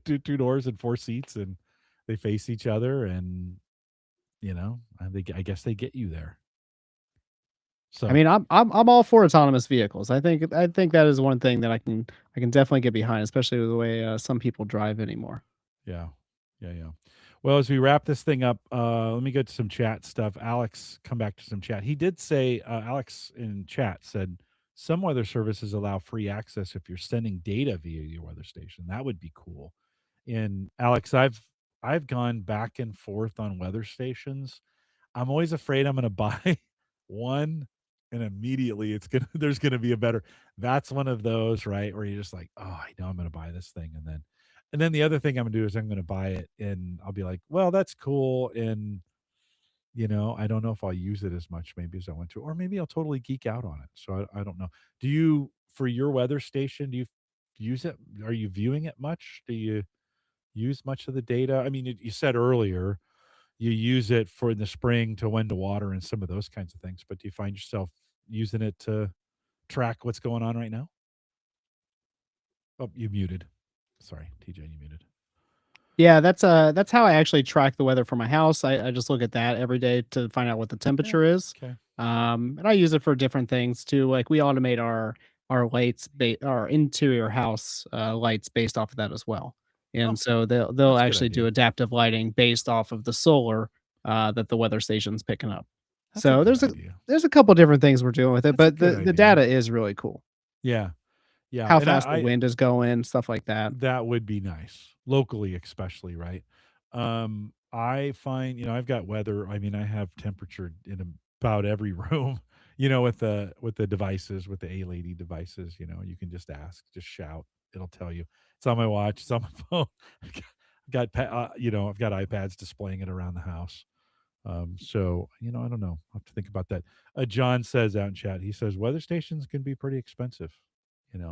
two doors and four seats, and they face each other, and I guess they get you there. I So mean, I'm all for autonomous vehicles. I think that is one thing that I can definitely get behind, especially with the way some people drive anymore. yeah, yeah. Well, as we wrap this thing up, let me get to some chat stuff. Alex, come back to some chat. He did say, Alex in chat said some weather services allow free access if you're sending data via your weather station. That would be cool. And Alex, I've gone back and forth on weather stations. I'm always afraid I'm going to buy one and immediately there's going to be a better. That's one of those, right, where you're just like, "Oh, I know I'm going to buy this thing." And then the other thing I'm going to do is I'm going to buy it and I'll be like, "Well, that's cool." And I don't know if I'll use it as much maybe as I want to, or maybe I'll totally geek out on it. So I don't know. Do you, for your weather station, do you use it? Are you viewing it much? Do you use much of the data? I mean, you said earlier you use it for in the spring to when to water and some of those kinds of things, but do you find yourself using it to track what's going on right now? Oh, you muted. Sorry, TJ, you muted. Yeah, that's how I actually track the weather for my house. I just look at that every day to find out what the Yeah. temperature is. Okay. And I use it for different things too. Like we automate our lights, our interior house lights based off of that as well. And Oh, so they'll that's a good actually do idea. adaptive lighting based off of the solar that the weather station's picking up. That's a So good idea. there's a couple different things we're doing with it, That's a but good the idea. data is really cool. Yeah. Yeah. How And fast the wind is going, stuff like that. that would be nice. Locally, especially, right? I find, I've got weather. I mean, I have temperature in about every room, with the devices, with the A Lady devices, you can just ask, just shout, it'll tell you. It's on my watch, it's on my phone. I've got iPads displaying it around the house. So, I don't know. I'll have to think about that. John says out in chat, he says weather stations can be pretty expensive,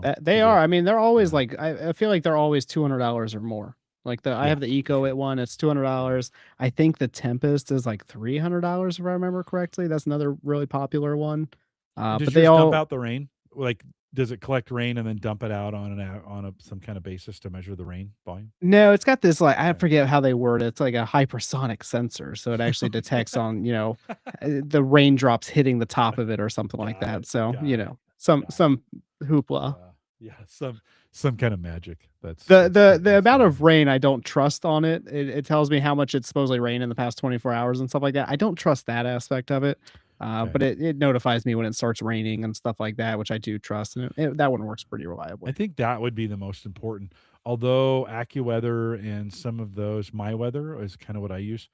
That they TJ. are. I mean, they're always Yeah. like I feel like they're always $200 or more. Like I Yeah, have the for Eco sure. It one, it's Yeah. $200. I think the Tempest is like $300 if I remember correctly. That's another really popular one. And But does they yours dump all out the rain? Like, does it collect rain and then dump it out on a some kind of basis to measure the rain volume? no, it's got this like I Okay. forget how they word it. It's like a hypersonic sensor, so it actually detects Okay. on the raindrops hitting the top of it or something like Got that. it. So Got it. some Got it. some hoopla. Yeah. Yeah. Some kind of magic. That's The that's the pretty the that's amount funny. of rain I don't trust on it. It tells me how much it's supposedly rained in the past 24 hours and stuff like that. I don't trust that aspect of it. Okay. But it notifies me when it starts raining and stuff like that, which I do trust, and that one works pretty I reliably. think that would be the most important. Although AccuWeather and some of those, My Weather is kind of what I use.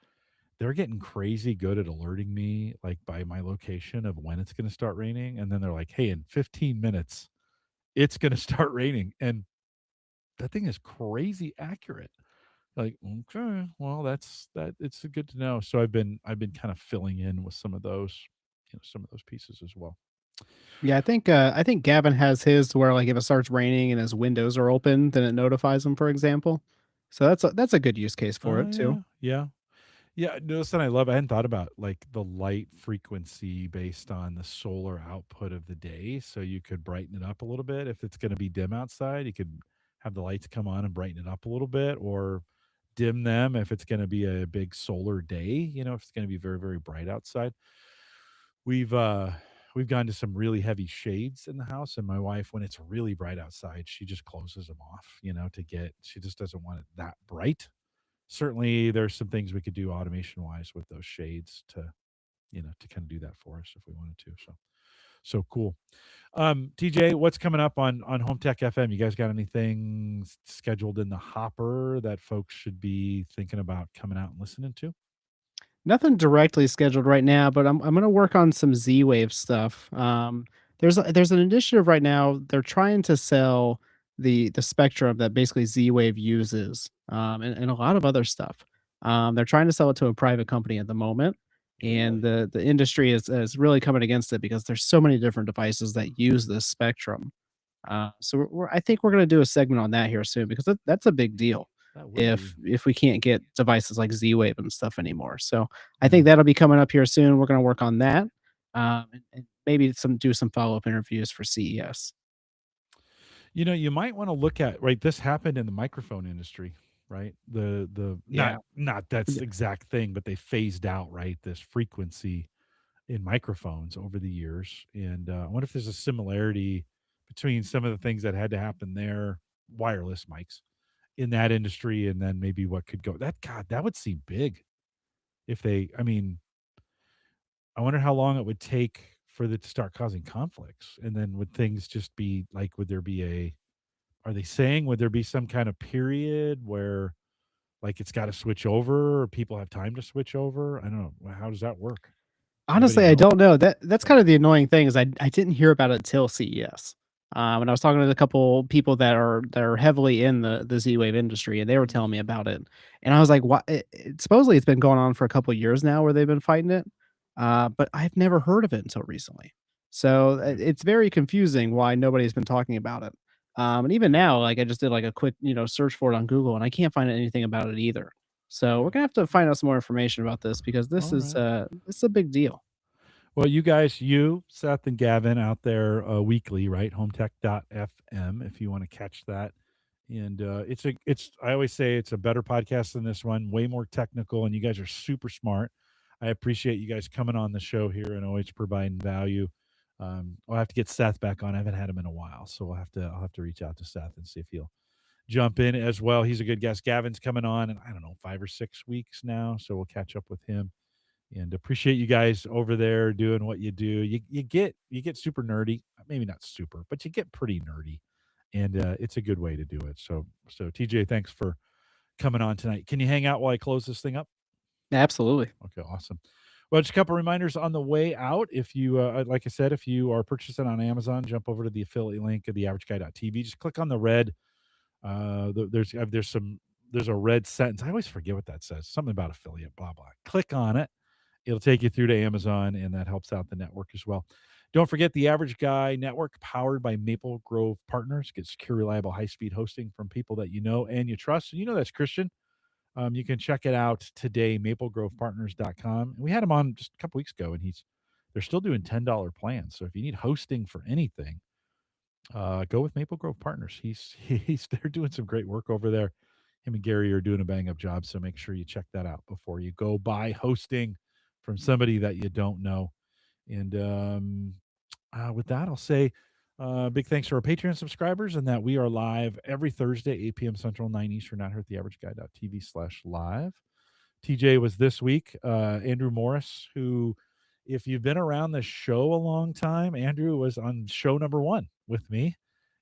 They're getting crazy good at alerting me, like by my location of when it's going to start raining, and then they're like, "Hey, in 15 minutes, it's going to start raining," and that thing is crazy accurate. Like, okay, well, that's that. It's good to know. So I've been kind of filling in with some of those pieces as well. Yeah, I think Gavin has his to where like if it starts raining and his windows are open, then it notifies him, for example. So that's a good use case for Oh it too. yeah, yeah. Yeah, no, something I hadn't thought about like the light frequency based on the solar output of the day. So you could brighten it up a little bit. If it's going to be dim outside, you could have the lights come on and brighten it up a little bit, or dim them if it's going to be a big solar day, if it's going to be very, very bright outside. We've uh we've gone to some really heavy shades in the house, and my wife, when it's really bright outside, she just closes them off, she just doesn't want it that bright. Certainly there's some things we could do automation wise with those shades to kind of do that for us if we wanted to. So cool. TJ, what's coming up on Home Tech FM? You guys got anything scheduled in the hopper that folks should be thinking about coming out and listening to? Nothing directly scheduled right now, but I'm gonna work on some Z-Wave stuff. There's an initiative right now. They're trying to sell the spectrum that basically Z-Wave uses, and a lot of other stuff. They're trying to sell it to a private company at the moment, and the industry is really coming against it because there's so many different devices that use this spectrum. So I think we're going to do a segment on that here soon because that's a big deal. That would be. If we can't get devices like Z-Wave and stuff anymore, so I Yeah. think that'll be coming up here soon. We're going to work on that, and maybe some follow up interviews for CES. You might want to look at, right, this happened in the microphone industry, right? The Yeah, not that's the exact thing, but they phased out, right, this frequency in microphones over the years. And I wonder if there's a similarity between some of the things that had to happen there, wireless mics in that industry, and then maybe what could go. That would seem big if they. I mean, I wonder how long it would take for it to start causing conflicts, and then would things just be like? Would there be a? Are they saying would there be some kind of period where like it's got to switch over, or people have time to switch over? I don't know. How does that work? Anybody honestly, I know? don't know. That's kind of the annoying thing is I didn't hear about it till CES. And I was talking to a couple people that are heavily in the Z-Wave industry, and they were telling me about it. And I was like, "What?" Supposedly, it's been going on for a couple years now, where they've been fighting it. But I've never heard of it until recently. So it's very confusing why nobody's been talking about it. And even now, like I just did like a quick search for it on Google, and I can't find anything about it either. So we're Yeah. gonna have to find out some more information about this because All right. this is a big deal. Well, you guys, Seth, and Gavin out there weekly, right? Hometech.fm if you want to catch that. And I always say it's a better podcast than this one, way more technical, and you guys are super smart. I appreciate you guys coming on the show here and always providing value. I'll have to get Seth back on. I haven't had him in a while, so I'll have to reach out to Seth and see if he'll jump in as well. He's a good guest. Gavin's coming on in, I don't know, 5 or 6 weeks now, so we'll catch up with him. And appreciate you guys over there doing what you do. You get super nerdy, maybe not super, but you get pretty nerdy, and it's a good way to do it. So TJ, thanks for coming on tonight. Can you hang out while I close this thing up? Absolutely. Okay, awesome. Well, just a couple reminders on the way out. If you, like I said, if you are purchasing on Amazon, jump over to the affiliate link of theaverageguy.tv. Just click on the red. There's a red sentence. I always forget what that says. Something about affiliate. Blah blah. Click on it. It'll take you through to Amazon, and that helps out the network as well. Don't forget the Average Guy Network, powered by Maple Grove Partners. Get secure, reliable, high-speed hosting from people that you know and you trust. And you know that's Christian. You can check it out today, maplegrovepartners.com. We had him on just a couple weeks ago, and they're still doing $10 plans. So if you need hosting for anything, go with Maple Grove Partners. They're doing some great work over there. Him and Gary are doing a bang up job, so make sure you check that out before you go buy hosting from somebody that you don't know. And with that, I'll say big thanks to our Patreon subscribers, and that we are live every Thursday, 8 p.m. Central, 9 Eastern, out here at theaverageguy.tv/live. TJ was this week. Andrew Morris, who, if you've been around the show a long time, Andrew was on show number 1 with me.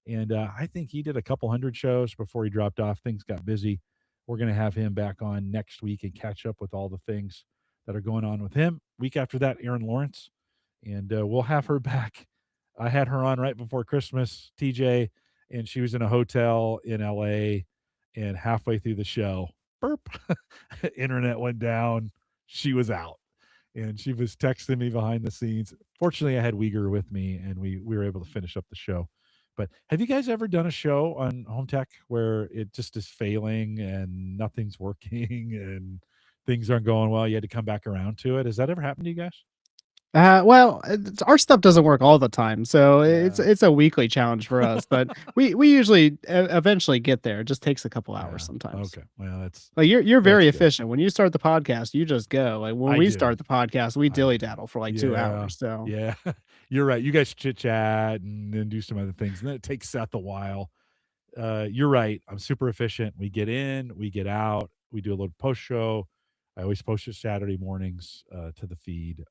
And I think he did a couple hundred shows before he dropped off. Things got busy. We're going to have him back on next week and catch up with all the things that are going on with him. Week after that, Aaron Lawrence. And we'll have her back. I had her on right before Christmas, TJ, and she was in a hotel in LA. And halfway through the show, burp, internet went down. She was out, and she was texting me behind the scenes. Fortunately, I had Uyghur with me, and we were able to finish up the show. But have you guys ever done a show on home tech where it just is failing and nothing's working and things aren't going well? You had to come back around to it. Has that ever happened to you guys? Well, our stuff doesn't work all the time, so Yeah. it's a weekly challenge for us. But we usually eventually get there. It just takes a couple hours Yeah. sometimes. Okay. Well, Like you're that's very good. efficient. When you start the podcast, you just go. Like when I we do. start the podcast, we I dilly do. daddle for like two Yeah. hours. So Yeah. You're right. You guys chit chat and then do some other things. And then it takes Seth a while. You're right. I'm super efficient. We get in, we get out, we do a little post show. I always post it Saturday mornings to the feed.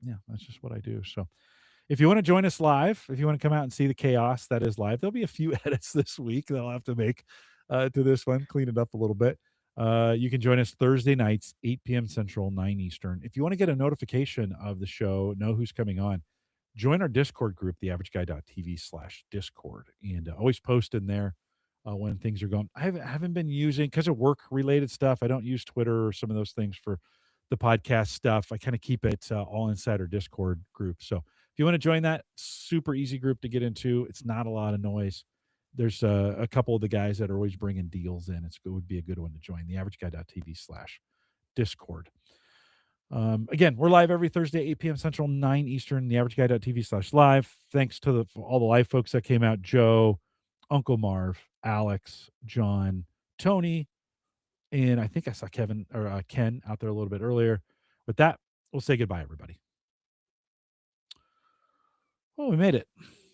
Yeah, that's just what I do. So if you want to join us live, if you want to come out and see the chaos that is live, there'll be a few edits this week that I'll have to make to this one, clean it up a little bit. You can join us Thursday nights, 8 p.m. Central, 9 Eastern. If you want to get a notification of the show, know who's coming on, join our Discord group, theaverageguy.tv/Discord, and always post in there when things are going. I haven't been using, because of work related stuff. I don't use Twitter or some of those things for the podcast stuff. I kind of keep it all inside our Discord group. So if you want to join that, super easy group to get into. It's not a lot of noise. There's a couple of the guys that are always bringing deals in. It would be a good one to join. TheAverageGuy.tv/Discord. Again, we're live every Thursday, 8 p.m. Central, 9 Eastern, TheAverageGuy.tv/live. Thanks to all the live folks that came out: Joe, Uncle Marv, Alex, John, Tony, and I think I saw Kevin or Ken out there a little bit earlier. With that, we'll say goodbye, everybody. Oh, we made it.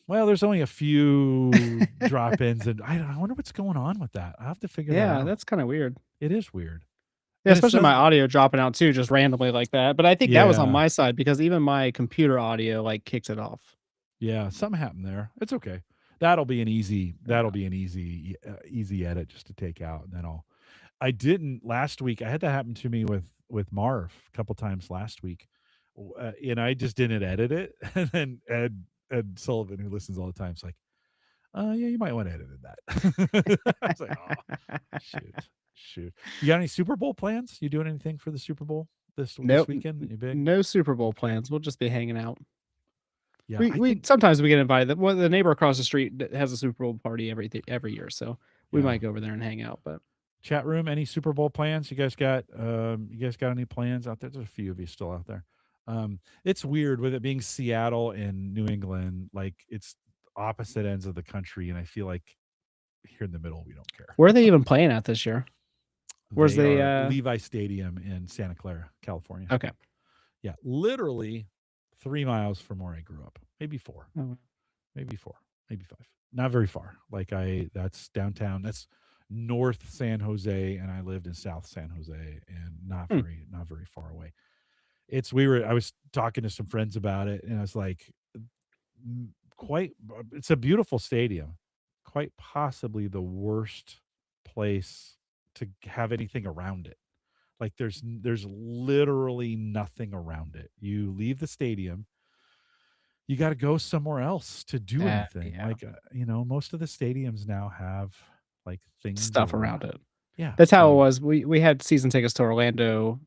Well, there's only a few drop-ins, and I wonder what's going on with that. I have to figure that out. Yeah, that's kind of weird. It is weird. Yeah, especially my audio dropping out too, just randomly like that. But I think that was on my side because even my computer audio like kicked it off. Yeah, something happened there. It's okay. That'll be an easy easy edit just to take out, and then I didn't last week. I had that happen to me with Marv a couple times last week, and I just didn't edit it. And then Ed Sullivan, who listens all the time, is like, yeah, you might want to edit that. I was like, oh, shoot. You got any Super Bowl plans? You doing anything for the Super Bowl this weekend? You big? No Super Bowl plans. We'll just be hanging out. Yeah, we sometimes we get invited. The neighbor across the street has a Super Bowl party every year, so we might go over there and hang out. But chat room, any Super Bowl plans? You guys got any plans out there? There's a few of you still out there. It's weird with it being Seattle and New England, like it's opposite ends of the country, and I feel like here in the middle we don't care. Where are they even playing at this year? Where's the Levi Stadium in Santa Clara, California? Okay. Yeah, literally 3 miles from where I grew up. Maybe 4. Oh. Maybe 4. Maybe 5. Not very far. Like that's downtown. That's North San Jose, and I lived in South San Jose, and not very far away. I was talking to some friends about it, and I was like, it's a beautiful stadium, quite possibly the worst place to have anything around it. Like there's literally nothing around it. You leave the stadium, you got to go somewhere else to do anything. Yeah. Like most of the stadiums now have like things stuff around it. Yeah, that's how it was. We had season tickets to Orlando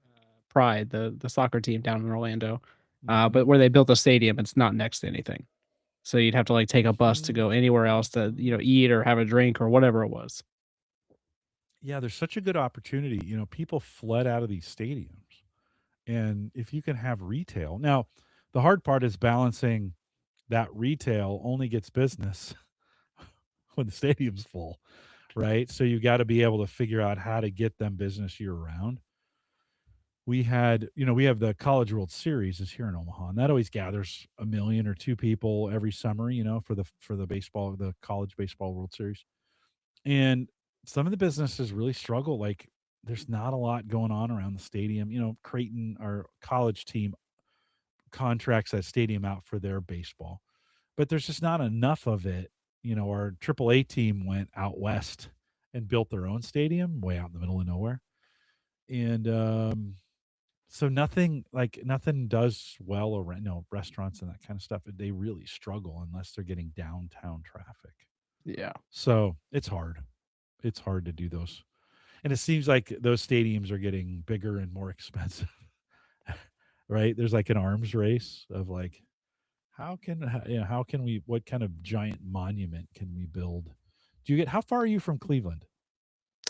Pride, the soccer team down in Orlando, but where they built a stadium, it's not next to anything, so you'd have to like take a bus to go anywhere else to eat or have a drink or whatever it was. Yeah, there's such a good opportunity. People fled out of these stadiums, and if you can have retail now, the hard part is balancing that retail only gets business when the stadium's full, right? So you got to be able to figure out how to get them business year round. We have the College World Series is here in Omaha, and that always gathers 1 million or 2 people every summer, for the College Baseball World Series. And some of the businesses really struggle. Like there's not a lot going on around the stadium. Creighton, our college team, contracts that stadium out for their baseball, but there's just not enough of it. Our AAA team went out west and built their own stadium way out in the middle of nowhere. And so nothing does well around, restaurants and that kind of stuff. They really struggle unless they're getting downtown traffic. Yeah. So it's hard. It's hard to do those. And it seems like those stadiums are getting bigger and more expensive, right? There's like an arms race of like, what kind of giant monument can we build? How far are you from Cleveland?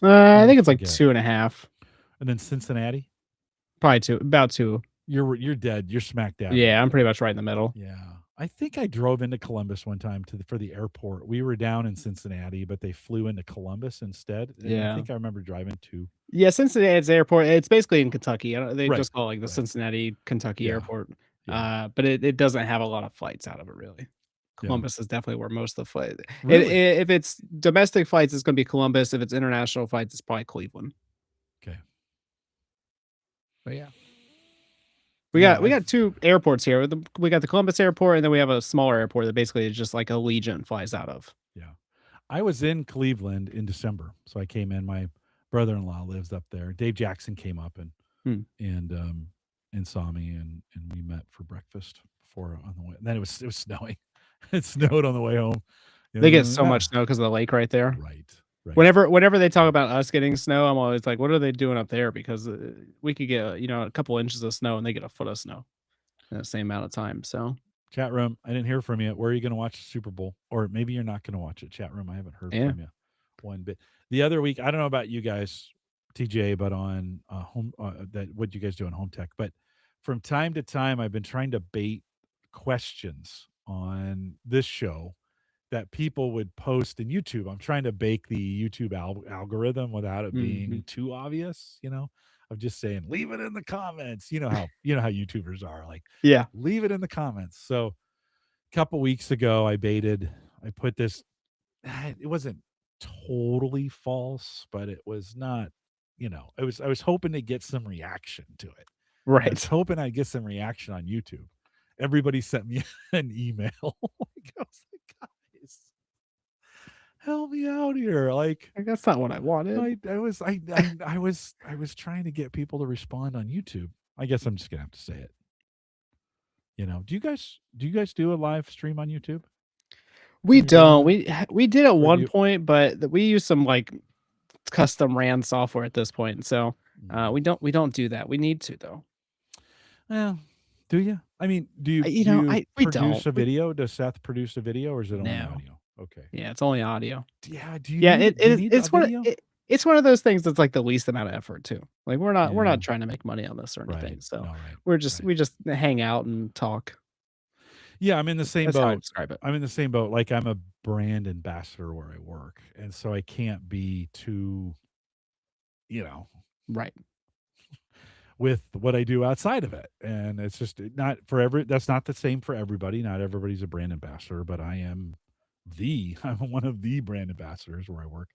I think it's like 2.5. And then Cincinnati? Probably about 2. You're dead. You're smack dab. Yeah, I'm pretty much right in the middle. Yeah. I think I drove into Columbus one time for the airport. We were down in Cincinnati, but they flew into Columbus instead. And yeah. I think I remember driving too. Yeah, Cincinnati's airport. It's basically in Kentucky. They just call it like the Cincinnati, Kentucky airport. Yeah. But it doesn't have a lot of flights out of it, really. Columbus is definitely where most of the flight. Really? If it's domestic flights, it's going to be Columbus. If it's international flights, it's probably Cleveland. Okay. But yeah. We got 2 airports here. We got the Columbus airport, and then we have a smaller airport that basically is just like Allegiant flies out of. Yeah. I was in Cleveland in December. So I came in. My brother-in-law lives up there. Dave Jackson came up and saw me, and we met for breakfast before on the way. And then it was snowing. It snowed on the way home. They get so much snow because of the lake right there. Right. right. Whenever they talk about us getting snow, I'm always like, what are they doing up there? Because we could get a couple inches of snow and they get a foot of snow in the same amount of time. So Chat room, I didn't hear from you. Where are you going to watch the Super Bowl? Or maybe you're not going to watch it. Chat room, I haven't heard yeah. from you one bit. The other week, I don't know about you guys, TJ, but on home that what you guys do on home tech, but from time to time, I've been trying to bait questions on this show that people would post in YouTube. I'm trying to bake the YouTube algorithm without it Hmm. being too obvious, of just saying leave it in the comments. You know how YouTubers are like Yeah. leave it in the comments. So a couple weeks ago I put this it wasn't totally false, but it was not, I was hoping to get some reaction to it. And I was Right. hoping I'd get some reaction on YouTube. Everybody sent me an email. Like, I was like, guys, help me out here. Like Like, that's not what I wanted. I was trying to get people to respond on YouTube. I guess I'm just gonna have to say it. Do you guys do a live stream on YouTube We when you're doing don't. that? We did at Or do one you point, but we use some like custom ran software at this point. So mm, we don't do that. We need to though. well, do you? I mean, do you I we don't. produce a We video? Does Seth produce a video or is it only no. audio? Okay. Yeah, it's only audio. Yeah, Yeah, do you need a video? it's one of those things that's like the least amount of effort too. Like we're not Yeah. trying to make money on this or Right. anything. So No, right. Right. we just hang out and talk. Yeah, I'm in the same That's how I boat. describe it. I'm in the same boat. Like I'm a brand ambassador where I work, and so I can't be too, you know, Right. with what I do outside of it. And it's just not for that's not the same for everybody. Not everybody's a brand ambassador, but I'm one of the brand ambassadors where I work.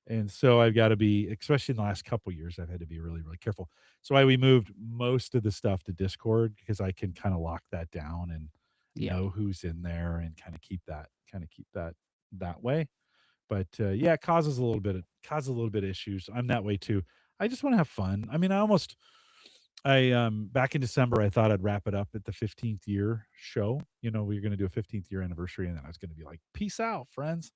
And so I've got to be, especially in the last couple of years, I've had to be really, really careful. So we moved most of the stuff to Discord because I can kind of lock that down and Yeah. know who's in there and kind of keep that that way. But yeah, it causes a little bit of issues. I'm that way too. I just want to have fun. I mean, back in December I thought I'd wrap it up at the 15th year show. We were going to do a 15th year anniversary, and then I was going to be like, peace out, friends.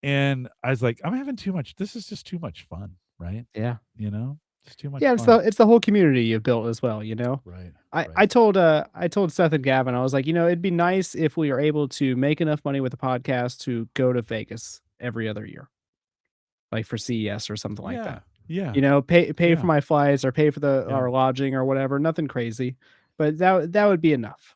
And I was like, I'm having too much. This is just too much fun, right? Yeah. It's too much Yeah, fun. it's the whole community you've built as well, you know? Right. I Right. I told, I told Seth and Gavin, I was like, "It'd be nice if we are able to make enough money with the podcast to go to Vegas every other year, like for CES or something like Yeah. that." Yeah. Pay for Yeah. my flights or pay for Yeah. our lodging or whatever, nothing crazy, but that would be enough.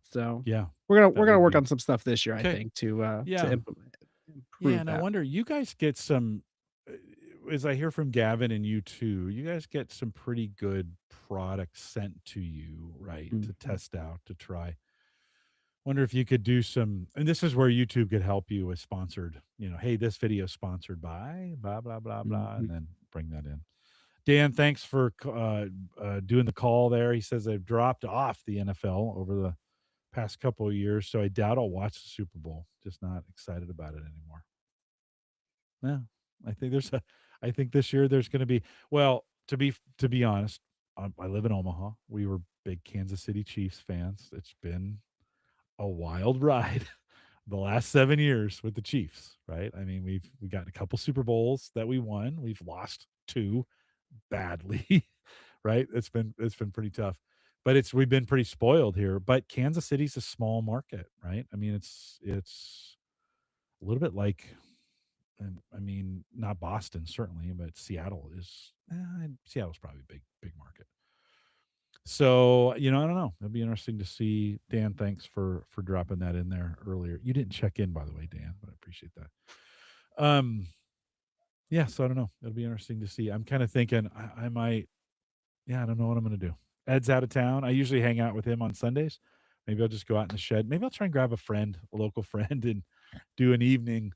So, Yeah. we're That gonna would work be on some stuff this year, I okay. think, to Yeah. Yeah. improve And I that. wonder, you guys get some, uh, as I hear from Gavin and you too, you guys get some pretty good products sent to you, right? To Mhm. test out, to try. Wonder if you could do some, and this is where YouTube could help you with sponsored, hey, this video is sponsored by blah, blah, blah, blah, and Mhm. then bring that in. Dan, thanks for doing the call there. He says they've dropped off the NFL over the past couple of years, so I doubt I'll watch the Super Bowl. Just not excited about it anymore. Yeah, I think I think this year there's going to be. Well, to be honest, I live in Omaha. We were big Kansas City Chiefs fans. It's been a wild ride the last 7 years with the Chiefs, right? I mean, we got a couple Super Bowls that we won. We've lost two badly, right? It's been pretty tough, but we've been pretty spoiled here. But Kansas City's a small market, right? I mean, it's a little bit like, and I mean, not Boston certainly, but Seattle's probably a big market. So I don't know. It'll be interesting to see. Dan, thanks for dropping that in there earlier. You didn't check in, by the way, Dan, but I appreciate that. Yeah. So I don't know. It'll be interesting to see. I'm kind of thinking I might. Yeah, I don't know what I'm going to do. Ed's out of town. I usually hang out with him on Sundays. Maybe I'll just go out in the shed. Maybe I'll try and grab a local friend, and do an evening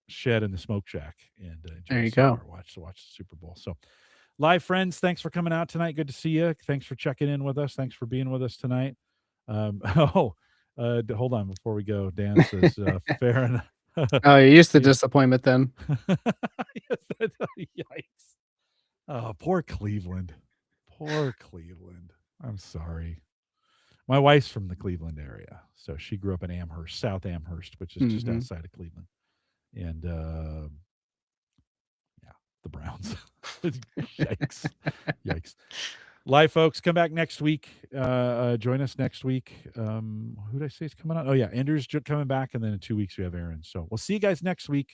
shed in the smoke shack and enjoy There a you go. cigar, watch the Super Bowl. So, live friends, thanks for coming out tonight. Good to see you. Thanks for checking in with us. Thanks for being with us tonight. Oh, hold on before we go. Dan says, fair enough. Oh, you're used to Yeah. disappointment then. Yes, yikes. Oh, poor Cleveland. Poor Cleveland. I'm sorry. My wife's from the Cleveland area. So she grew up in Amherst, South Amherst, which is just Mhm. outside of Cleveland. And the Browns. Yikes. Yikes. Live folks, come back next week. Join us next week. Who did I say is coming on? Oh yeah, Andrew's coming back, and then in 2 weeks we have Aaron. So we'll see you guys next week.